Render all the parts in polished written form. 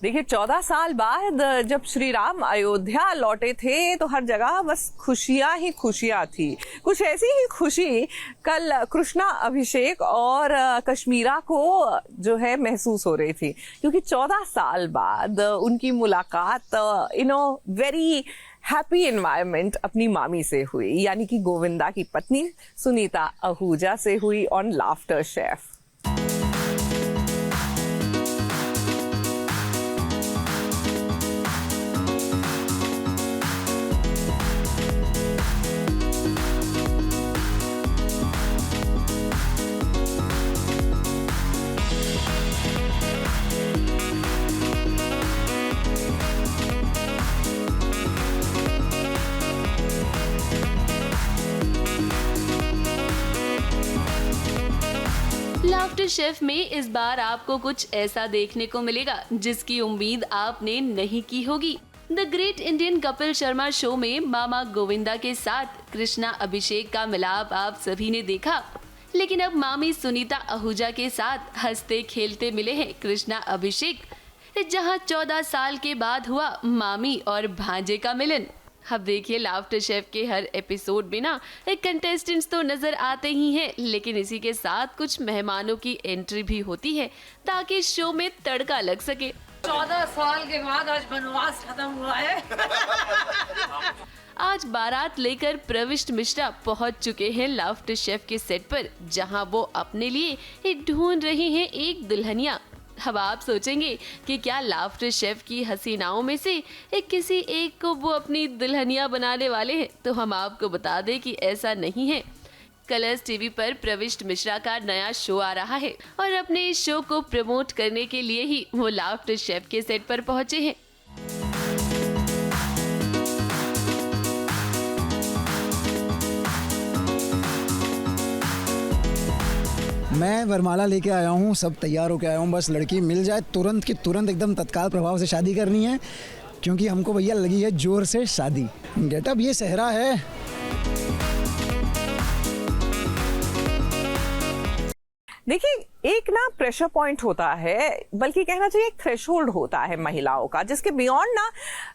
देखिए 14 साल बाद जब श्री राम अयोध्या लौटे थे तो हर जगह बस खुशियां ही खुशियां थी। कुछ ऐसी ही खुशी कल कृष्णा अभिषेक और कश्मीरा को जो है महसूस हो रही थी, क्योंकि 14 साल बाद उनकी मुलाकात वेरी हैप्पी एनवायरनमेंट अपनी मामी से हुई, यानी कि गोविंदा की पत्नी सुनीता आहूजा से हुई on laughter chef. Laughter chef में इस बार आपको कुछ ऐसा देखने को मिलेगा जिसकी उम्मीद आपने नहीं की होगी। The great Indian Kapil Sharma show में मामा गोविंदा के साथ कृष्णा अभिषेक का मिलाप आप सभी ने देखा, लेकिन अब मामी सुनीता आहूजा के साथ हंसते खेलते मिले हैं कृष्णा अभिषेक, जहां 14 साल के बाद हुआ मामी और भांजे का मिलन। अब देखिए लाफ्टर शेफ के हर एपिसोड में ना कंटेस्टेंट्स तो नजर आते ही हैं, लेकिन इसी के साथ कुछ मेहमानों की एंट्री भी होती है ताकि शो में तड़का लग सके। 14 साल के बाद आज वनवास खत्म हुआ है। आज बारात लेकर प्रविष्ट मिश्रा पहुंच चुके हैं लाफ्टर शेफ के सेट पर, जहां वो अपने लिए ढूंढ रहे हैं एक दुल्हनिया। अब आप सोचेंगे कि क्या लाफ्टर शेफ की हसीनाओं में से किसी एक को वो अपनी दुल्हनिया बनाने वाले हैं, तो हम आपको बता दें कि ऐसा नहीं है। कलर्स टीवी पर प्रविष्ट मिश्रा का नया शो आ रहा है और अपने इस शो को प्रमोट करने के लिए ही वो लाफ्टर शेफ के सेट पर पहुंचे हैं। मैं वरमाला लेके आया हूँ, सब तैयार होके आया हूँ, बस लड़की मिल जाए तुरंत की तुरंत एकदम तत्काल प्रभाव से शादी करनी है, क्योंकि हमको भैया लगी है जोर से शादी। गेटअप ये सहरा है। देखिए एक ना प्रेशर पॉइंट होता है, बल्कि कहना चाहिए एक थ्रेशोल्ड होता है महिलाओं का, जिसके बियॉन्ड ना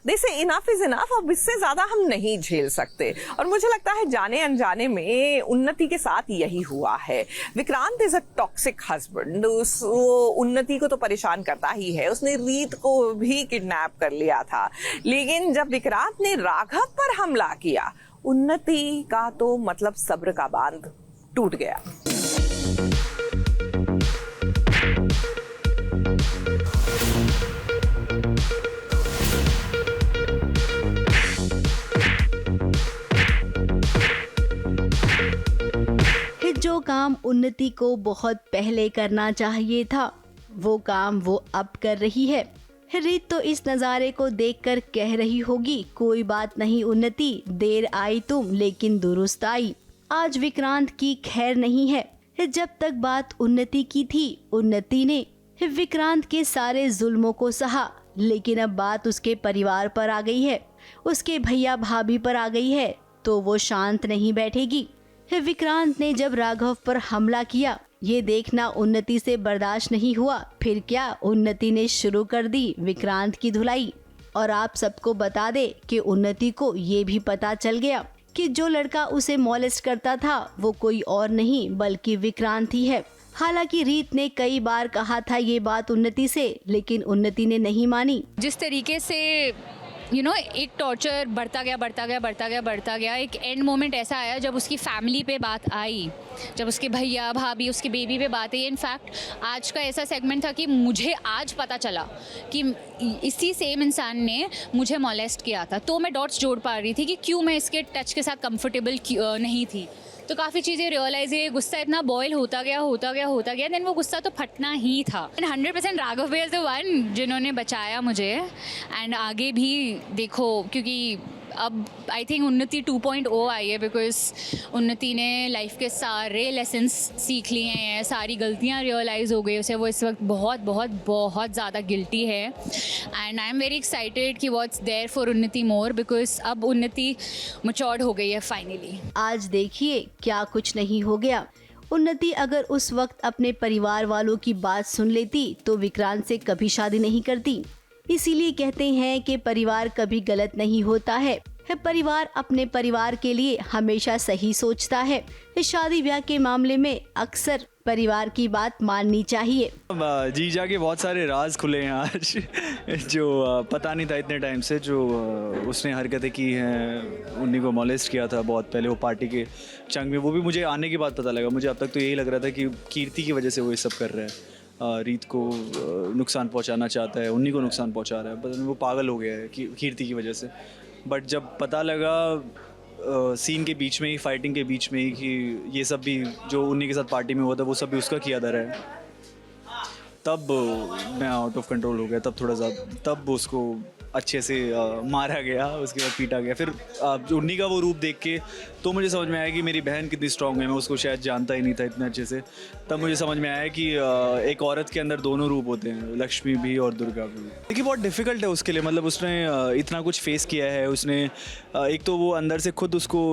दे से इनफ इज इनफ, अब इससे ज्यादा हम नहीं झेल सकते। और मुझे लगता है जाने अनजाने में उन्नति के साथ यही हुआ है। Vikrant is a toxic husband, उन्नति को तो परेशान करता ही है, उसने रीत को भी किडनैप कर लिया था। लेकिन जब विक्रांत ने राघव पर हमला किया, उन्नति का तो मतलब सब्र का बांध टूट गया। जो काम उन्नति को बहुत पहले करना चाहिए था, वो काम वो अब कर रही है। रीत तो इस नज़ारे को देखकर कह रही होगी, कोई बात नहीं उन्नति, देर आई तुम लेकिन दुरुस्त आई। आज विक्रांत की खैर नहीं है। जब तक बात उन्नति की थी, उन्नति ने विक्रांत के सारे जुल्मों को सहा, लेकिन अब बात उसके परिवार पर आ गई है, उसके भैया भाभी पर आ गई है, तो वो शांत नहीं बैठेगी। विक्रांत ने जब राघव पर हमला किया, ये देखना उन्नति से बर्दाश्त नहीं हुआ। फिर क्या, उन्नति ने शुरू कर दी विक्रांत की धुलाई। और आप सबको बता दे कि उन्नति को ये भी पता चल गया कि जो लड़का उसे मॉलेस्ट करता था वो कोई और नहीं बल्कि विक्रांत ही है। हालांकि रीत ने कई बार कहा था ये बात उन्नति से, लेकिन उन्नति ने नहीं मानी। जिस तरीके से एक टॉर्चर बढ़ता गया, एक एंड मोमेंट ऐसा आया जब उसकी फैमिली पे बात आई, जब उसके भैया भाभी उसके बेबी पे बात आई। इनफैक्ट आज का ऐसा सेगमेंट था कि मुझे आज पता चला कि इसी सेम इंसान ने मुझे मॉलेस्ट किया था, तो मैं डॉट्स जोड़ पा रही थी कि क्यों मैं इसके टच के साथ कंफर्टेबल नहीं थी। तो काफ़ी चीज़ें रियलाइज हुई, गुस्सा इतना बॉयल होता गया, देन वो गुस्सा तो फटना ही था। 100% राघव इज द वन जिन्होंने बचाया मुझे। एंड आगे भी देखो, क्योंकि अब आई थिंक उन्नति 2.0 आई है, बिकॉज उन्नति ने लाइफ के सारे लेसन्स सीख लिए हैं, सारी गलतियां रियलाइज़ हो गई उसे। वो इस वक्त बहुत बहुत बहुत ज़्यादा गिल्टी है and I am very excited कि व्हाट्स देयर फॉर उन्नति मोर, बिकॉज अब उन्नति मैच्योर्ड हो गई है फाइनली। आज देखिए क्या कुछ नहीं हो गया। उन्नति अगर उस वक्त अपने परिवार वालों की बात सुन लेती तो विक्रांत से कभी शादी नहीं करती। इसीलिए कहते हैं कि परिवार कभी गलत नहीं होता है। परिवार अपने परिवार के लिए हमेशा सही सोचता है। शादी ब्याह के मामले में अक्सर परिवार की बात माननी चाहिए। जीजा के बहुत सारे राज खुले हैं आज जो पता नहीं था इतने टाइम से, जो उसने हरकतें की हैं, उन्हीं को मॉलेस्ट किया था बहुत पहले वो पार्टी के चंग में। वो भी मुझे आने के बाद पता लगा। मुझे अब तक तो यही लग रहा था कि कीर्ति की वजह से वो ये सब कर रहा है, रीत को नुकसान पहुंचाना चाहता है, उन्हीं को नुकसान पहुंचा रहा है। पता नहीं वो पागल हो गया है कीर्ति की वजह से। बट जब पता लगा सीन के बीच में ही, फाइटिंग के बीच में ही, कि ये सब भी जो उन्हीं के साथ पार्टी में हुआ था वो सब भी उसका किया जा रहा है, तब मैं आउट ऑफ कंट्रोल हो गया। तब थोड़ा सा तब उसको अच्छे से मारा गया, उसके बाद पीटा गया। फिर उन्हीं का वो रूप देख के तो मुझे समझ में आया कि मेरी बहन कितनी स्ट्रांग है। मैं उसको शायद जानता ही नहीं था इतने अच्छे से। तब मुझे समझ में आया कि एक औरत के अंदर दोनों रूप होते हैं, लक्ष्मी भी और दुर्गा भी। देखिए बहुत डिफ़िकल्ट है उसके लिए, मतलब उसने इतना कुछ फेस किया है। उसने एक तो वो अंदर से खुद उसको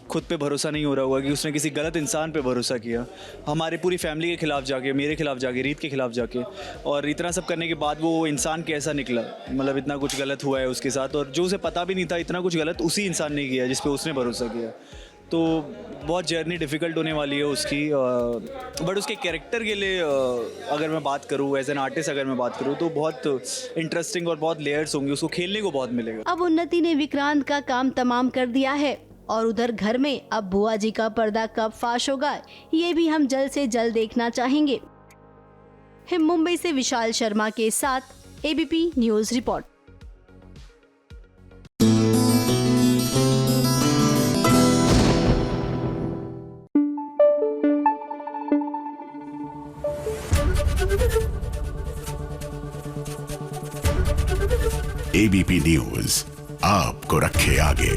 खुद पे भरोसा नहीं हो रहा होगा कि उसने किसी गलत इंसान पे भरोसा किया, हमारे पूरी फैमिली के खिलाफ जाके, मेरे खिलाफ जाके, रीत के खिलाफ जाके। और इतना सब करने के बाद वो इंसान कैसा निकला, मतलब इतना कुछ गलत हुआ है उसके साथ, और जो उसे पता भी नहीं था इतना कुछ गलत उसी इंसान ने किया जिस पे उसने भरोसा किया। तो बहुत जर्नी डिफ़िकल्ट होने वाली है उसकी। बट उसके कैरेक्टर के लिए अगर मैं बात करूँ, एज एन आर्टिस्ट अगर मैं बात करूँ, तो बहुत इंटरेस्टिंग और बहुत लेयर्स होंगे, उसको खेलने को बहुत मिलेगा। अब उन्नति ने विक्रांत का काम तमाम कर दिया है और उधर घर में अब बुआ जी का पर्दा कब फाश होगा ये भी हम जल्द से जल्द देखना चाहेंगे। मुंबई से विशाल शर्मा के साथ ABP news report. ABP news आपको रखे आगे।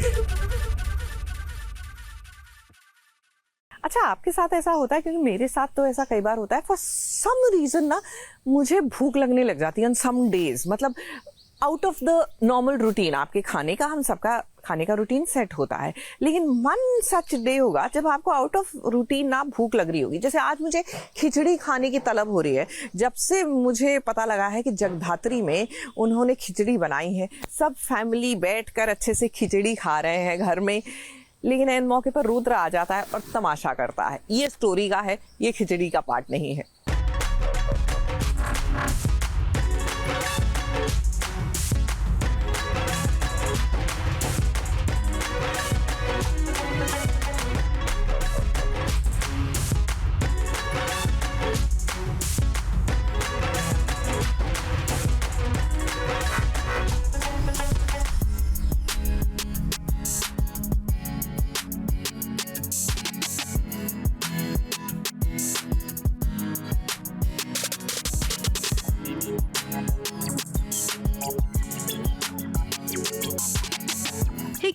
अच्छा, आपके साथ ऐसा होता है? क्योंकि मेरे साथ तो ऐसा कई बार होता है। फॉर सम रीजन ना मुझे भूख लगने लग जाती है ऑन सम डेज, मतलब out of the normal routine. आपके खाने का, हम सबका खाने का रूटीन सेट होता है, लेकिन वन सच डे होगा जब आपको आउट ऑफ रूटीन ना भूख लग रही होगी। जैसे आज मुझे खिचड़ी खाने की तलब हो रही है। जब से मुझे पता लगा है कि जगधात्री में उन्होंने खिचड़ी बनाई है, सब फैमिली बैठकर अच्छे से खिचड़ी खा रहे हैं घर में, लेकिन इन मौके पर रुद्र आ जाता है और तमाशा करता है। ये स्टोरी का है, ये खिचड़ी का पार्ट नहीं है।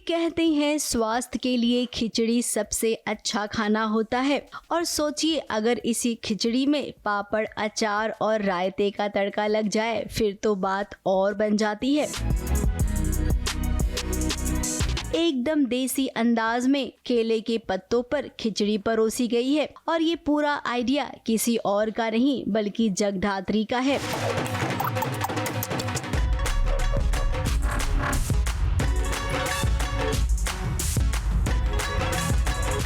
कहते हैं स्वास्थ्य के लिए खिचड़ी सबसे अच्छा खाना होता है, और सोचिए अगर इसी खिचड़ी में पापड़, अचार और रायते का तड़का लग जाए फिर तो बात और बन जाती है। एकदम देसी अंदाज में केले के पत्तों पर खिचड़ी परोसी गई है, और ये पूरा आइडिया किसी और का नहीं बल्कि जगधात्री का है।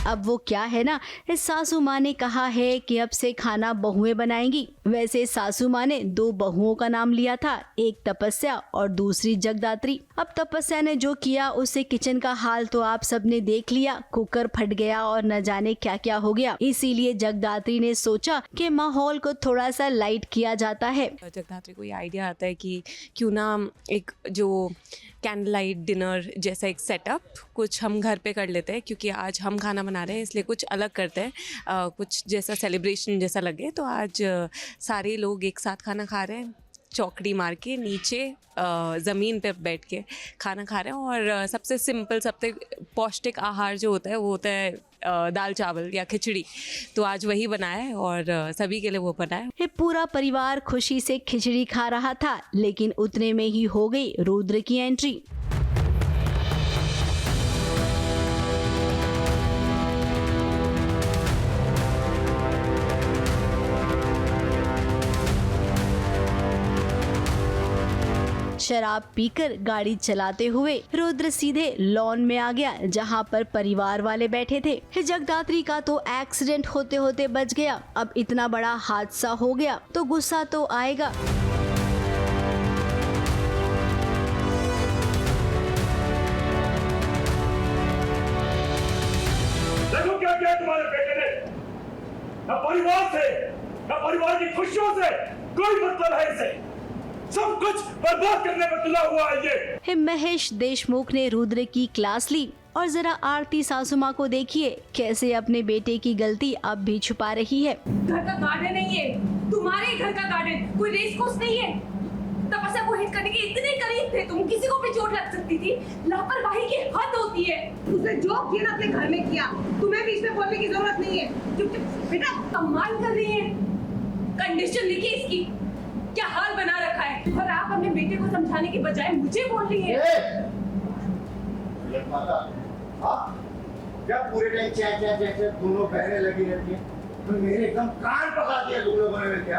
अब वो क्या है ना, इस सासू माँ ने कहा है कि अब से खाना बहुएं बनाएंगी। वैसे सासू माँ ने दो बहुओं का नाम लिया था, एक तपस्या और दूसरी जगदात्री। अब तपस्या ने जो किया उससे किचन का हाल तो आप सबने देख लिया, कुकर फट गया और न जाने क्या क्या हो गया। इसीलिए जगदात्री ने सोचा कि माहौल को थोड़ा सा लाइट किया जाता है। जगदात्री को ये आइडिया आता है कि क्यों ना एक जो कैंडल लाइट डिनर जैसा एक सेटअप कुछ हम घर पे कर लेते हैं, क्योंकि आज हम खाना बना रहे हैं इसलिए कुछ अलग करते हैं, कुछ जैसा सेलिब्रेशन जैसा लगे। तो आज सारे लोग एक साथ खाना खा रहे हैं, चौकड़ी मार के नीचे ज़मीन पे बैठ के खाना खा रहे हैं। और सबसे सिंपल, सबसे पौष्टिक आहार जो होता है वो होता है दाल चावल या खिचड़ी। तो आज वही बनाया है और सभी के लिए वो बनाया है। पूरा परिवार खुशी से खिचड़ी खा रहा था, लेकिन उतने में ही हो गई रुद्र की एंट्री। शराब पीकर गाड़ी चलाते हुए रुद्र सीधे लॉन में आ गया जहां पर परिवार वाले बैठे थे। जगदात्री का तो एक्सीडेंट होते होते बच गया, अब इतना बड़ा हादसा हो गया तो गुस्सा तो आएगा। देखो क्या किया तुम्हारे बेटे ने, न परिवार से न परिवार की खुशियों से कोई मतलब है इसे, सब कुछ बर्बाद करने पर तुला हुआ है ये। महेश देशमुख ने रुद्र की क्लास ली और जरा आरती सासू माँ को देखिए कैसे अपने बेटे की गलती अब भी छुपा रही है। घर का गार्डन नहीं है, तुम्हारे ही घर का गार्डन, कोई रेस कोर्स नहीं है। तपस्या को हिट करने के इतने करीब थे तुम, किसी को भी चोट लग सकती थी। लापरवाही की हद होती है। उसने जो किया ना अपने घर में किया, तुम्हें बीच में बोलने की जरूरत नहीं है। चुपचाप बेटा कमाल कर रही है, कंडीशन देखिए इसकी क्या हाल बना रखा है, और आप अपने बेटे को समझाने की बजाय मुझे बोल रही है। क्या पूरे टाइम चे दोनों बहनें लगी रहती हैं, तो मेरे एकदम कान पका दिया तुम लोगों ने मिलके।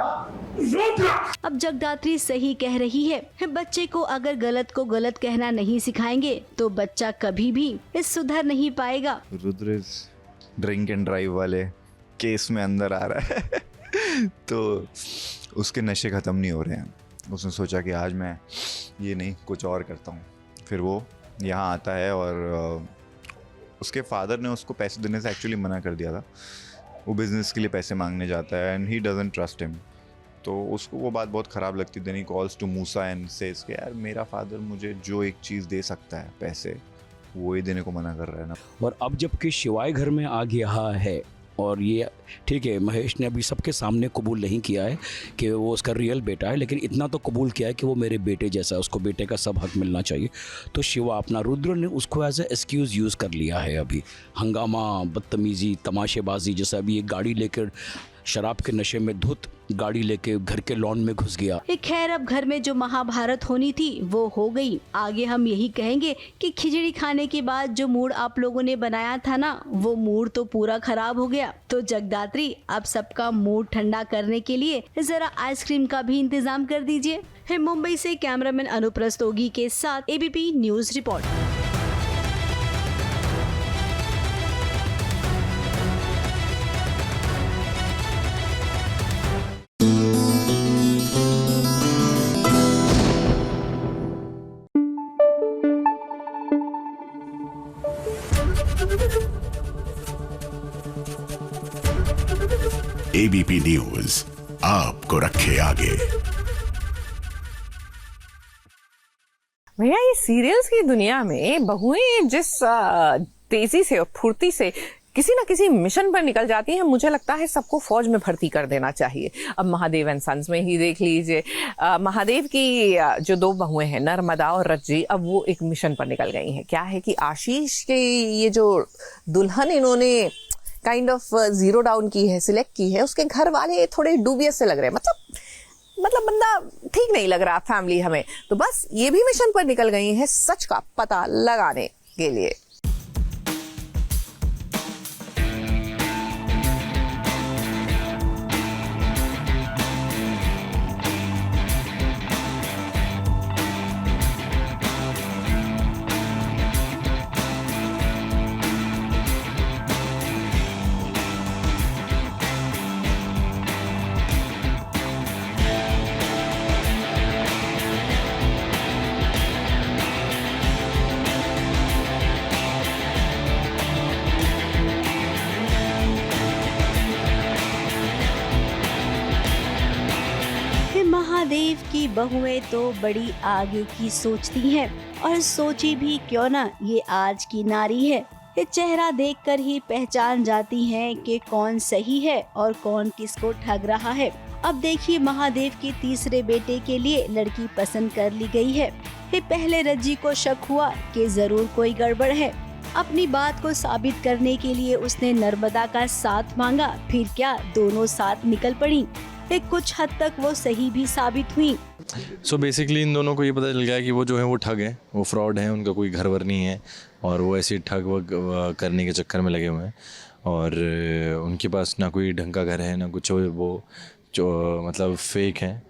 अब जगदात्री सही कह रही है, बच्चे को अगर गलत को गलत कहना नहीं सिखाएंगे तो बच्चा कभी भी इस सुधर नहीं पाएगा। रुद्र ड्रिंक एंड ड्राइव वाले केस में अंदर आ रहा है तो उसके नशे ख़त्म नहीं हो रहे हैं। उसने सोचा कि आज मैं ये नहीं कुछ और करता हूँ। फिर वो यहाँ आता है और उसके फादर ने उसको पैसे देने से एक्चुअली मना कर दिया था। वो बिज़नेस के लिए पैसे मांगने जाता है and he doesn't trust him. तो उसको वो बात बहुत ख़राब लगती। Then he calls to Musa and says कि यार मेरा फादर मुझे जो एक चीज़ दे सकता है पैसे, वो ही देने को मना कर रहा है ना। और अब जबकि शिवाय घर में आ गया है और ये ठीक है, महेश ने अभी सबके सामने कबूल नहीं किया है कि वो उसका रियल बेटा है, लेकिन इतना तो कबूल किया है कि वो मेरे बेटे जैसा है, उसको बेटे का सब हक मिलना चाहिए। तो शिवा अपना रुद्र ने उसको एज ए एक्सक्यूज़ यूज़ कर लिया है। अभी हंगामा, बदतमीज़ी, तमाशेबाजी, जैसे अभी एक गाड़ी लेकर शराब के नशे में धुत गाड़ी लेके घर के लॉन में घुस गया। खैर अब घर में जो महाभारत होनी थी वो हो गई। आगे हम यही कहेंगे कि खिचड़ी खाने के बाद जो मूड आप लोगों ने बनाया था ना, वो मूड तो पूरा खराब हो गया। तो जगदात्री अब सबका मूड ठंडा करने के लिए जरा आइसक्रीम का भी इंतजाम कर दीजिए। मुंबई से कैमरामैन अनुप्रस्तोगी के साथ ABP news report. ABP news आपको रखे आगे। भैया ये सीरियल्स की दुनिया में बहुएं जिस तेजी से और फुर्ती से किसी ना किसी मिशन पर निकल जाती हैं, मुझे लगता है सबको फौज में भर्ती कर देना चाहिए। अब महादेव एंड सन्स में ही देख लीजिए, महादेव की जो दो बहुएं हैं नर्मदा और रज्जी, अब वो एक मिशन पर निकल गई हैं। क्या है कि आशीष के ये जो दुल्हन इन्होंने काइंड ऑफ जीरो डाउन की है, सिलेक्ट की है, उसके घर वाले थोड़े डूबियस से लग रहे हैं। मतलब बंदा ठीक नहीं लग रहा फैमिली हमें। तो बस ये भी मिशन पर निकल गई है सच का पता लगाने के लिए। महादेव की बहुएं तो बड़ी आगे की सोचती हैं, और सोची भी क्यों ना, ये आज की नारी है। ये चेहरा देखकर ही पहचान जाती हैं कि कौन सही है और कौन किसको ठग रहा है। अब देखिए महादेव के तीसरे बेटे के लिए लड़की पसंद कर ली गई है। पहले रज्जी को शक हुआ कि जरूर कोई गड़बड़ है। अपनी बात को साबित करने के लिए उसने नर्मदा का साथ मांगा, फिर क्या दोनों साथ निकल पड़ी। कुछ हद तक वो सही भी साबित हुई। सो बेसिकली इन दोनों को ये पता चल गया कि वो जो है वो ठग हैं, वो फ्रॉड हैं, उनका कोई घर वर नहीं है और वो ऐसे ठग वग करने के चक्कर में लगे हुए हैं। और उनके पास ना कोई ढंग का घर है ना कुछ, वो जो मतलब फेक हैं,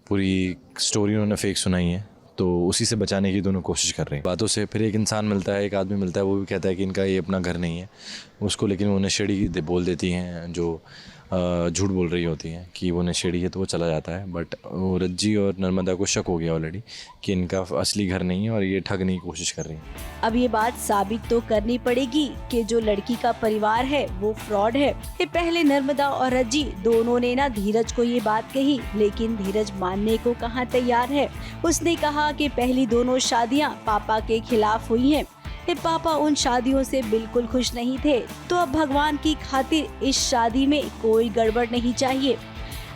पूरी स्टोरी उन्होंने फेक सुनाई है। तो उसी से बचाने की दोनों कोशिश कर रहे हैं बातों से। फिर एक इंसान मिलता है, एक आदमी मिलता है, वो भी कहता है कि इनका ये अपना घर नहीं है उसको, लेकिन वो नशेड़ी बोल देती हैं जो झूठ बोल रही होती हैं कि वो नशेड़ी है, तो वो चला जाता है। बट वो रज्जी और नर्मदा को शक हो गया ऑलरेडी कि इनका असली घर नहीं है और ये ठगने की कोशिश कर रही हैं। अब ये बात साबित तो करनी पड़ेगी कि जो लड़की का परिवार है वो फ्रॉड है। ये पहले नर्मदा और रज्जी दोनों ने ना धीरज को ये बात कही, लेकिन धीरज मानने को कहाँ तैयार है। उसने कहा कि पहली दोनों शादियाँ पापा के खिलाफ हुई हैं। पापा उन शादियों से बिल्कुल खुश नहीं थे, तो अब भगवान की खातिर इस शादी में कोई गड़बड़ नहीं चाहिए।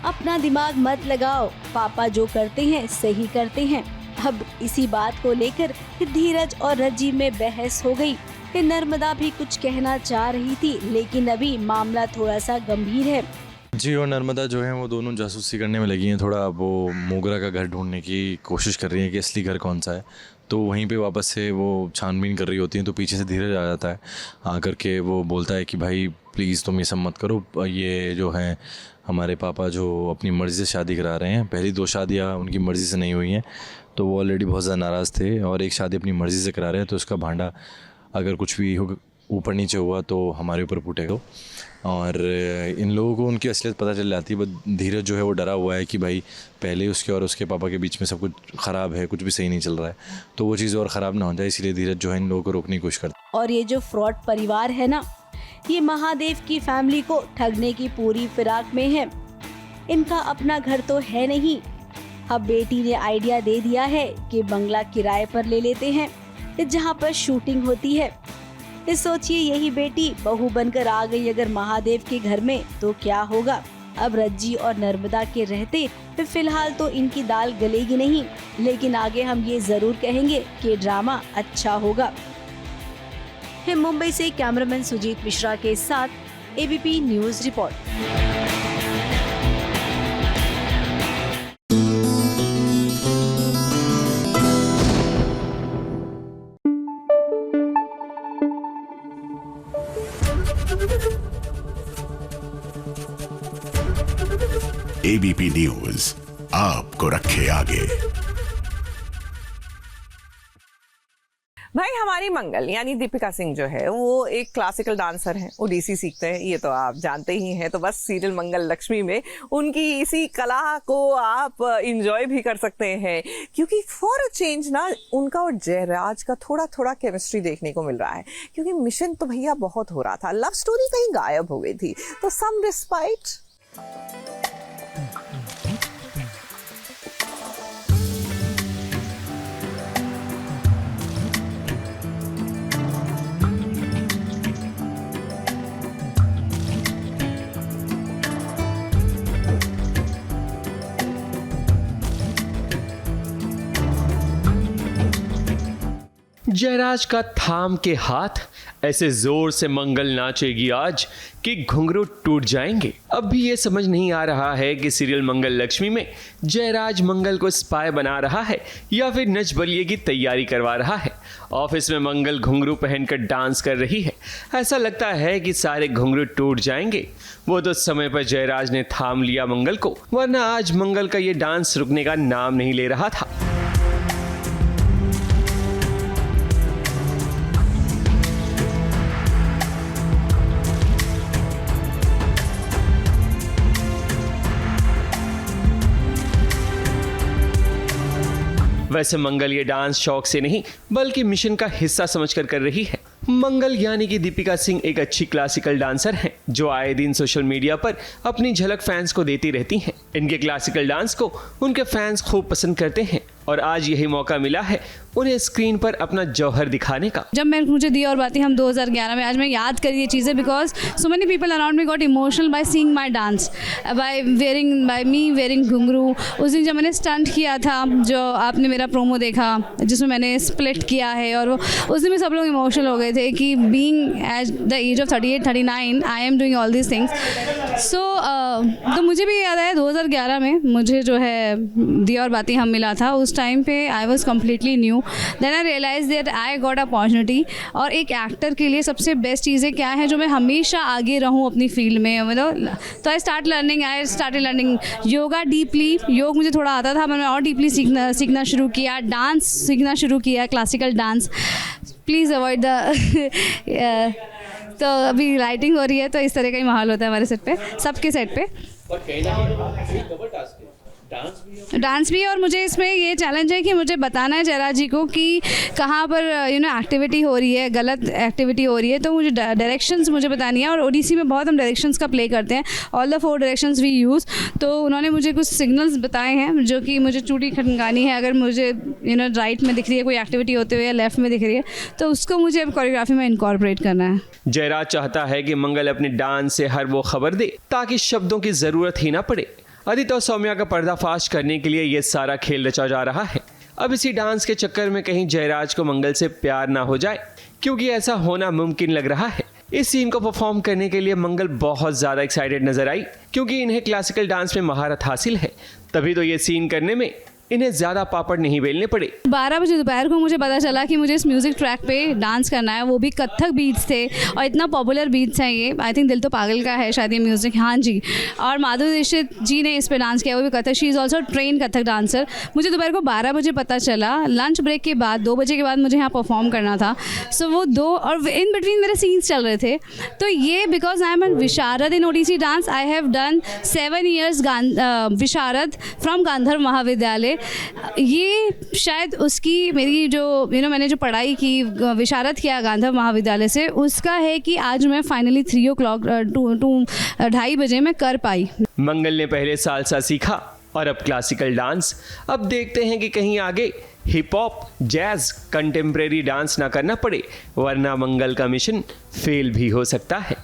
अपना दिमाग मत लगाओ, पापा जो करते हैं सही करते हैं। अब इसी बात को लेकर धीरज और रज्जी में बहस हो गई। नर्मदा भी कुछ कहना चाह रही थी, लेकिन अभी मामला थोड़ा सा गंभीर है। जी, और नर्मदा जो है वो दोनों जासूसी करने में लगी हैं। थोड़ा वो मोगरा का घर ढूंढने की कोशिश कर रही हैं कि असली घर कौन सा है। तो वहीं पे वापस से वो छानबीन कर रही होती हैं, तो पीछे से धीरज आ जाता है। आकर के वो बोलता है कि भाई प्लीज़ तुम ये सब मत करो, ये जो है हमारे पापा जो अपनी मर्ज़ी से शादी करा रहे हैं, पहली 2 शादियाँ उनकी मर्ज़ी से नहीं हुई हैं, तो वो ऑलरेडी बहुत ज़्यादा नाराज़ थे, और एक शादी अपनी मर्ज़ी से करा रहे हैं, तो उसका भांडा अगर कुछ भी ऊपर नीचे हुआ तो हमारे ऊपर फूटेगा। और इन लोगों को उनकी असलियत पता चल जाती है। बट धीरज जो है वो डरा हुआ है कि भाई पहले उसके और उसके पापा के बीच में सब कुछ ख़राब है, कुछ भी सही नहीं चल रहा है, तो वो चीज़ और ख़राब ना हो जाए, इसलिए धीरज जो है इन लोगों को रोकने की कोशिश करता है। और ये जो फ्रॉड परिवार है ना, ये महादेव की फैमिली को ठगने की पूरी फिराक में है। इनका अपना घर तो है नहीं। अब बेटी ने आइडिया दे दिया है कि बंगला किराए पर ले लेते हैं, जहाँ पर शूटिंग होती है। सोचिए यही बेटी बहू बनकर आ गई अगर महादेव के घर में, तो क्या होगा। अब रज्जी और नर्मदा के रहते फिलहाल तो इनकी दाल गलेगी नहीं, लेकिन आगे हम ये जरूर कहेंगे कि ड्रामा अच्छा होगा। मुंबई से कैमरामैन सुजीत मिश्रा के साथ ABP news report. ABP news आपको रखे आगे। भाई हमारी मंगल यानी दीपिका सिंह जो है वो एक क्लासिकल डांसर हैं, ओडिसी सीखते हैं, ये तो आप जानते ही हैं। तो बस सीरियल मंगल लक्ष्मी में उनकी इसी कला को आप इंजॉय भी कर सकते हैं, क्योंकि फॉर अ चेंज ना उनका और जयराज का थोड़ा थोड़ा केमिस्ट्री देखने को मिल रहा है। क्योंकि मिशन तो भैया बहुत हो रहा था, लव स्टोरी कहीं गायब हो गई थी, तो सम रिस्पाइट। जयराज का थाम के हाथ ऐसे जोर से मंगल नाचेगी आज कि घुंघरू टूट जाएंगे। अब भी ये समझ नहीं आ रहा है कि सीरियल मंगल लक्ष्मी में जयराज मंगल को स्पाई बना रहा है या फिर नच बलिए की तैयारी करवा रहा है। ऑफिस में मंगल घुंघरू पहनकर डांस कर रही है, ऐसा लगता है कि सारे घुंघरू टूट जाएंगे। वो तो समय पर जयराज ने थाम लिया मंगल को, वरना आज मंगल का ये डांस रुकने का नाम नहीं ले रहा था। वैसे मंगल ये डांस शौक से नहीं बल्कि मिशन का हिस्सा समझकर कर रही है। मंगल यानी कि दीपिका सिंह एक अच्छी क्लासिकल डांसर हैं, जो आए दिन सोशल मीडिया पर अपनी झलक फैंस को देती रहती हैं। इनके क्लासिकल डांस को उनके फैंस खूब पसंद करते हैं और आज यही मौका मिला है उन्हें स्क्रीन पर अपना जौहर दिखाने का। जब मुझे दी और बातें हम 2011 में, आज मैं याद करी ये चीज़ें because so many people around me got emotional by seeing my dance, by me wearing ghungroo. उस दिन जब मैंने स्टंट किया था, जो आपने मेरा प्रोमो देखा जिसमें मैंने स्प्लिट किया है, और वो उस दिन में सब लोग इमोशनल हो गए थे कि being at the age of 38-39 I am doing all this things. So तो मुझे भी याद आया 2011 में मुझे जो है दी और बातें हम मिला था। उस उस टाइम पे I was completely new. Then I realise that I got opportunity. और एक एक्टर के लिए सबसे बेस्ट चीज़ें क्या है जो मैं हमेशा आगे रहूँ अपनी फील्ड में, मतलब. तो I started learning yoga deeply. योग मुझे थोड़ा आता था, मैंने और डीपली सीखना शुरू किया. डांस सीखना शुरू किया, classical dance. Please avoid the तो अभी लाइटिंग हो रही है, तो इस तरह का ही माहौल होता है हमारे सेट पे, सबके सेट पे. डांस भी. और मुझे इसमें ये चैलेंज है कि मुझे बताना है जयराज जी को कि कहाँ पर एक्टिविटी हो रही है, गलत एक्टिविटी हो रही है. तो मुझे डायरेक्शंस मुझे बतानी है. और ओडिसी में बहुत हम डायरेक्शंस का प्ले करते हैं, all the 4 directions we use. तो उन्होंने मुझे कुछ सिग्नल्स बताए हैं जो कि मुझे चूड़ी खनकानी है. अगर मुझे राइट में दिख रही है कोई एक्टिविटी होते हुए या लेफ्ट में दिख रही है, तो उसको मुझे अब कोरियोग्राफी में इनकॉर्पोरेट करना है. जयराज चाहता है कि मंगल अपने डांस से हर वो खबर दे ताकि शब्दों की जरूरत ही ना पड़े. आदित्य और सौम्या का पर्दाफाश करने के लिए ये सारा खेल रचा जा रहा है. अब इसी डांस के चक्कर में कहीं जयराज को मंगल से प्यार ना हो जाए, क्योंकि ऐसा होना मुमकिन लग रहा है. इस सीन को परफॉर्म करने के लिए मंगल बहुत ज्यादा एक्साइटेड नजर आई, क्योंकि इन्हें क्लासिकल डांस में महारत हासिल है. तभी तो ये सीन करने में इन्हें ज़्यादा पापड़ नहीं बेलने पड़े. 12 बजे दोपहर को मुझे पता चला कि मुझे इस म्यूज़िक ट्रैक पे डांस करना है. वो भी कथक बीट्स थे और इतना पॉपुलर बीट्स हैं ये. आई थिंक दिल तो पागल का है शायद ये म्यूज़िक. हाँ जी. और माधुरी दीक्षित जी ने इस पे डांस किया, वो भी Kathak. She is also train Kathak dancer. मुझे दोपहर को 12 बजे पता चला. लंच ब्रेक के बाद 2 बजे के बाद मुझे यहाँ परफॉर्म करना था. सो वो 2 और इन बिटवीन मेरे सीन्स चल रहे थे. तो ये बिकॉज आई एम एन विशारद in Odissi dance. I have done 7 years विशारद फ्रॉम गांधर्व महाविद्यालय. ये शायद उसकी मेरी जो मैंने जो पढ़ाई की, विशारद किया गांधर्व महाविद्यालय से, उसका है कि आज मैं फाइनली 3 o'clock 2:30 बजे मैं कर पाई. मंगल ने पहले सालसा सीखा और अब क्लासिकल डांस. अब देखते हैं कि कहीं आगे hip hop, jazz, contemporary dance ना करना पड़े, वरना मंगल का मिशन फेल भी हो सकता है.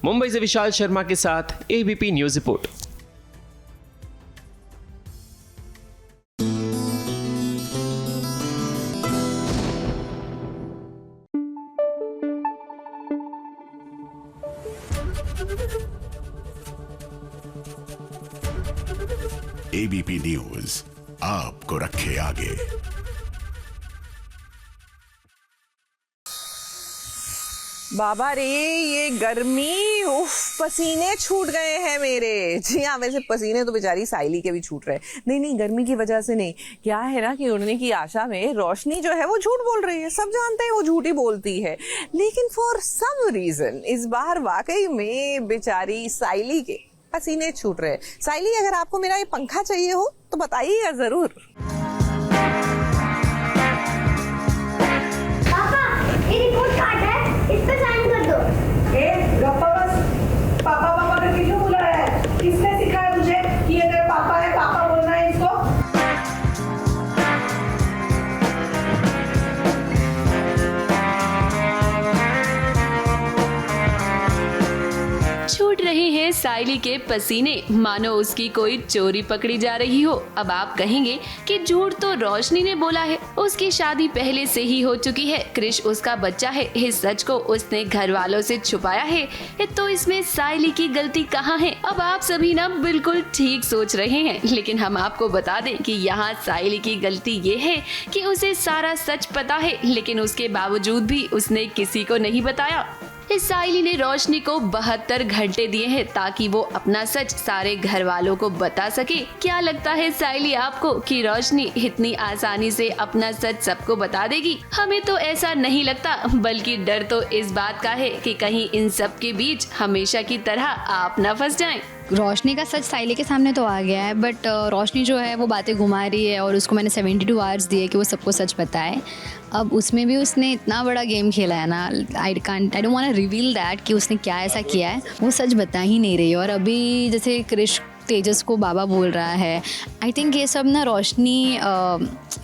मुंबई से विशाल शर्मा के साथ ABP news report. ABP news आपको रखे आगे. बाबा रे, ये गर्मी, उफ, पसीने छूट गए हैं मेरे. जी हाँ, वैसे पसीने तो बेचारी साइली के भी छूट रहे. नहीं, गर्मी की वजह से नहीं. क्या है ना कि उड़ने की आशा में रोशनी जो है वो झूठ बोल रही है. सब जानते हैं वो झूठ ही बोलती है, लेकिन फॉर सम रीजन इस बार वाकई में बेचारी साइली के पसीने छूट रहे. साइली, अगर आपको मेरा ये पंखा चाहिए हो तो बताइएगा जरूर. पापा करके क्यों बुला रहा है? किसने सिखाया तुझे कि ये तेरे पापा है, पापा बोलना है इसको? छूट रहे हैं साइली के पसीने, मानो उसकी कोई चोरी पकड़ी जा रही हो. अब आप कहेंगे कि झूठ तो रोशनी ने बोला है, उसकी शादी पहले से ही हो चुकी है, क्रिश उसका बच्चा है, इस सच को उसने घर वालों से छुपाया है. तो इसमें साइली की गलती कहाँ है? अब आप सभी ना बिल्कुल ठीक सोच रहे हैं, लेकिन हम आपको बता दें कि यहाँ साइली की गलती ये है कि उसे सारा सच पता है, लेकिन उसके बावजूद भी उसने किसी को नहीं बताया. इस साइली ने रोशनी को 72 घंटे दिए हैं ताकि वो अपना सच सारे घर वालों को बता सके. क्या लगता है साइली आपको कि रोशनी इतनी आसानी से अपना सच सबको बता देगी? हमें तो ऐसा नहीं लगता, बल्कि डर तो इस बात का है कि कहीं इन सब के बीच हमेशा की तरह आप न फंस जाएं. रोशनी का सच साइली के सामने तो आ गया है, बट रोशनी जो है वो बातें घुमा रही है और उसको मैंने 72 आवर्स दिए कि वो सबको सच बताए. अब उसमें भी उसने इतना बड़ा गेम खेला है ना, I don't want to reveal that कि उसने क्या ऐसा किया है. वो सच बता ही नहीं रही. और अभी जैसे क्रिश तेजस को बाबा बोल रहा है, आई थिंक ये सब ना रोशनी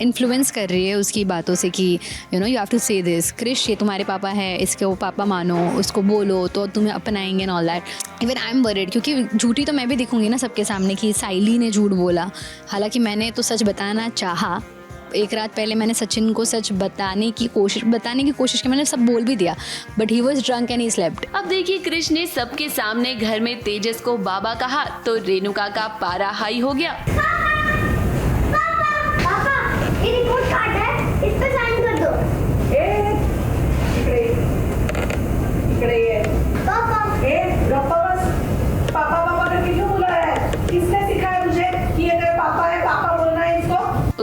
इन्फ्लुएंस कर रही है उसकी बातों से कि यू हैव टू से दिस. क्रिश ये तुम्हारे पापा है, इसके वो पापा मानो, उसको बोलो तो तुम्हें अपनाएंगे and all that. Even I am worried, क्योंकि झूठी तो मैं भी दिखूंगी ना सबके सामने कि साइली ने झूठ बोला. हालांकि मैंने तो सच बताना चाहा. एक रात पहले मैंने सचिन को सच बताने की कोशिश की, मैंने सब बोल भी दिया, but he was drunk and he slept. अब देखिए, कृष्ण ने सबके सामने घर में तेजस को बाबा कहा तो रेणुका का पारा हाई हो गया. पापा,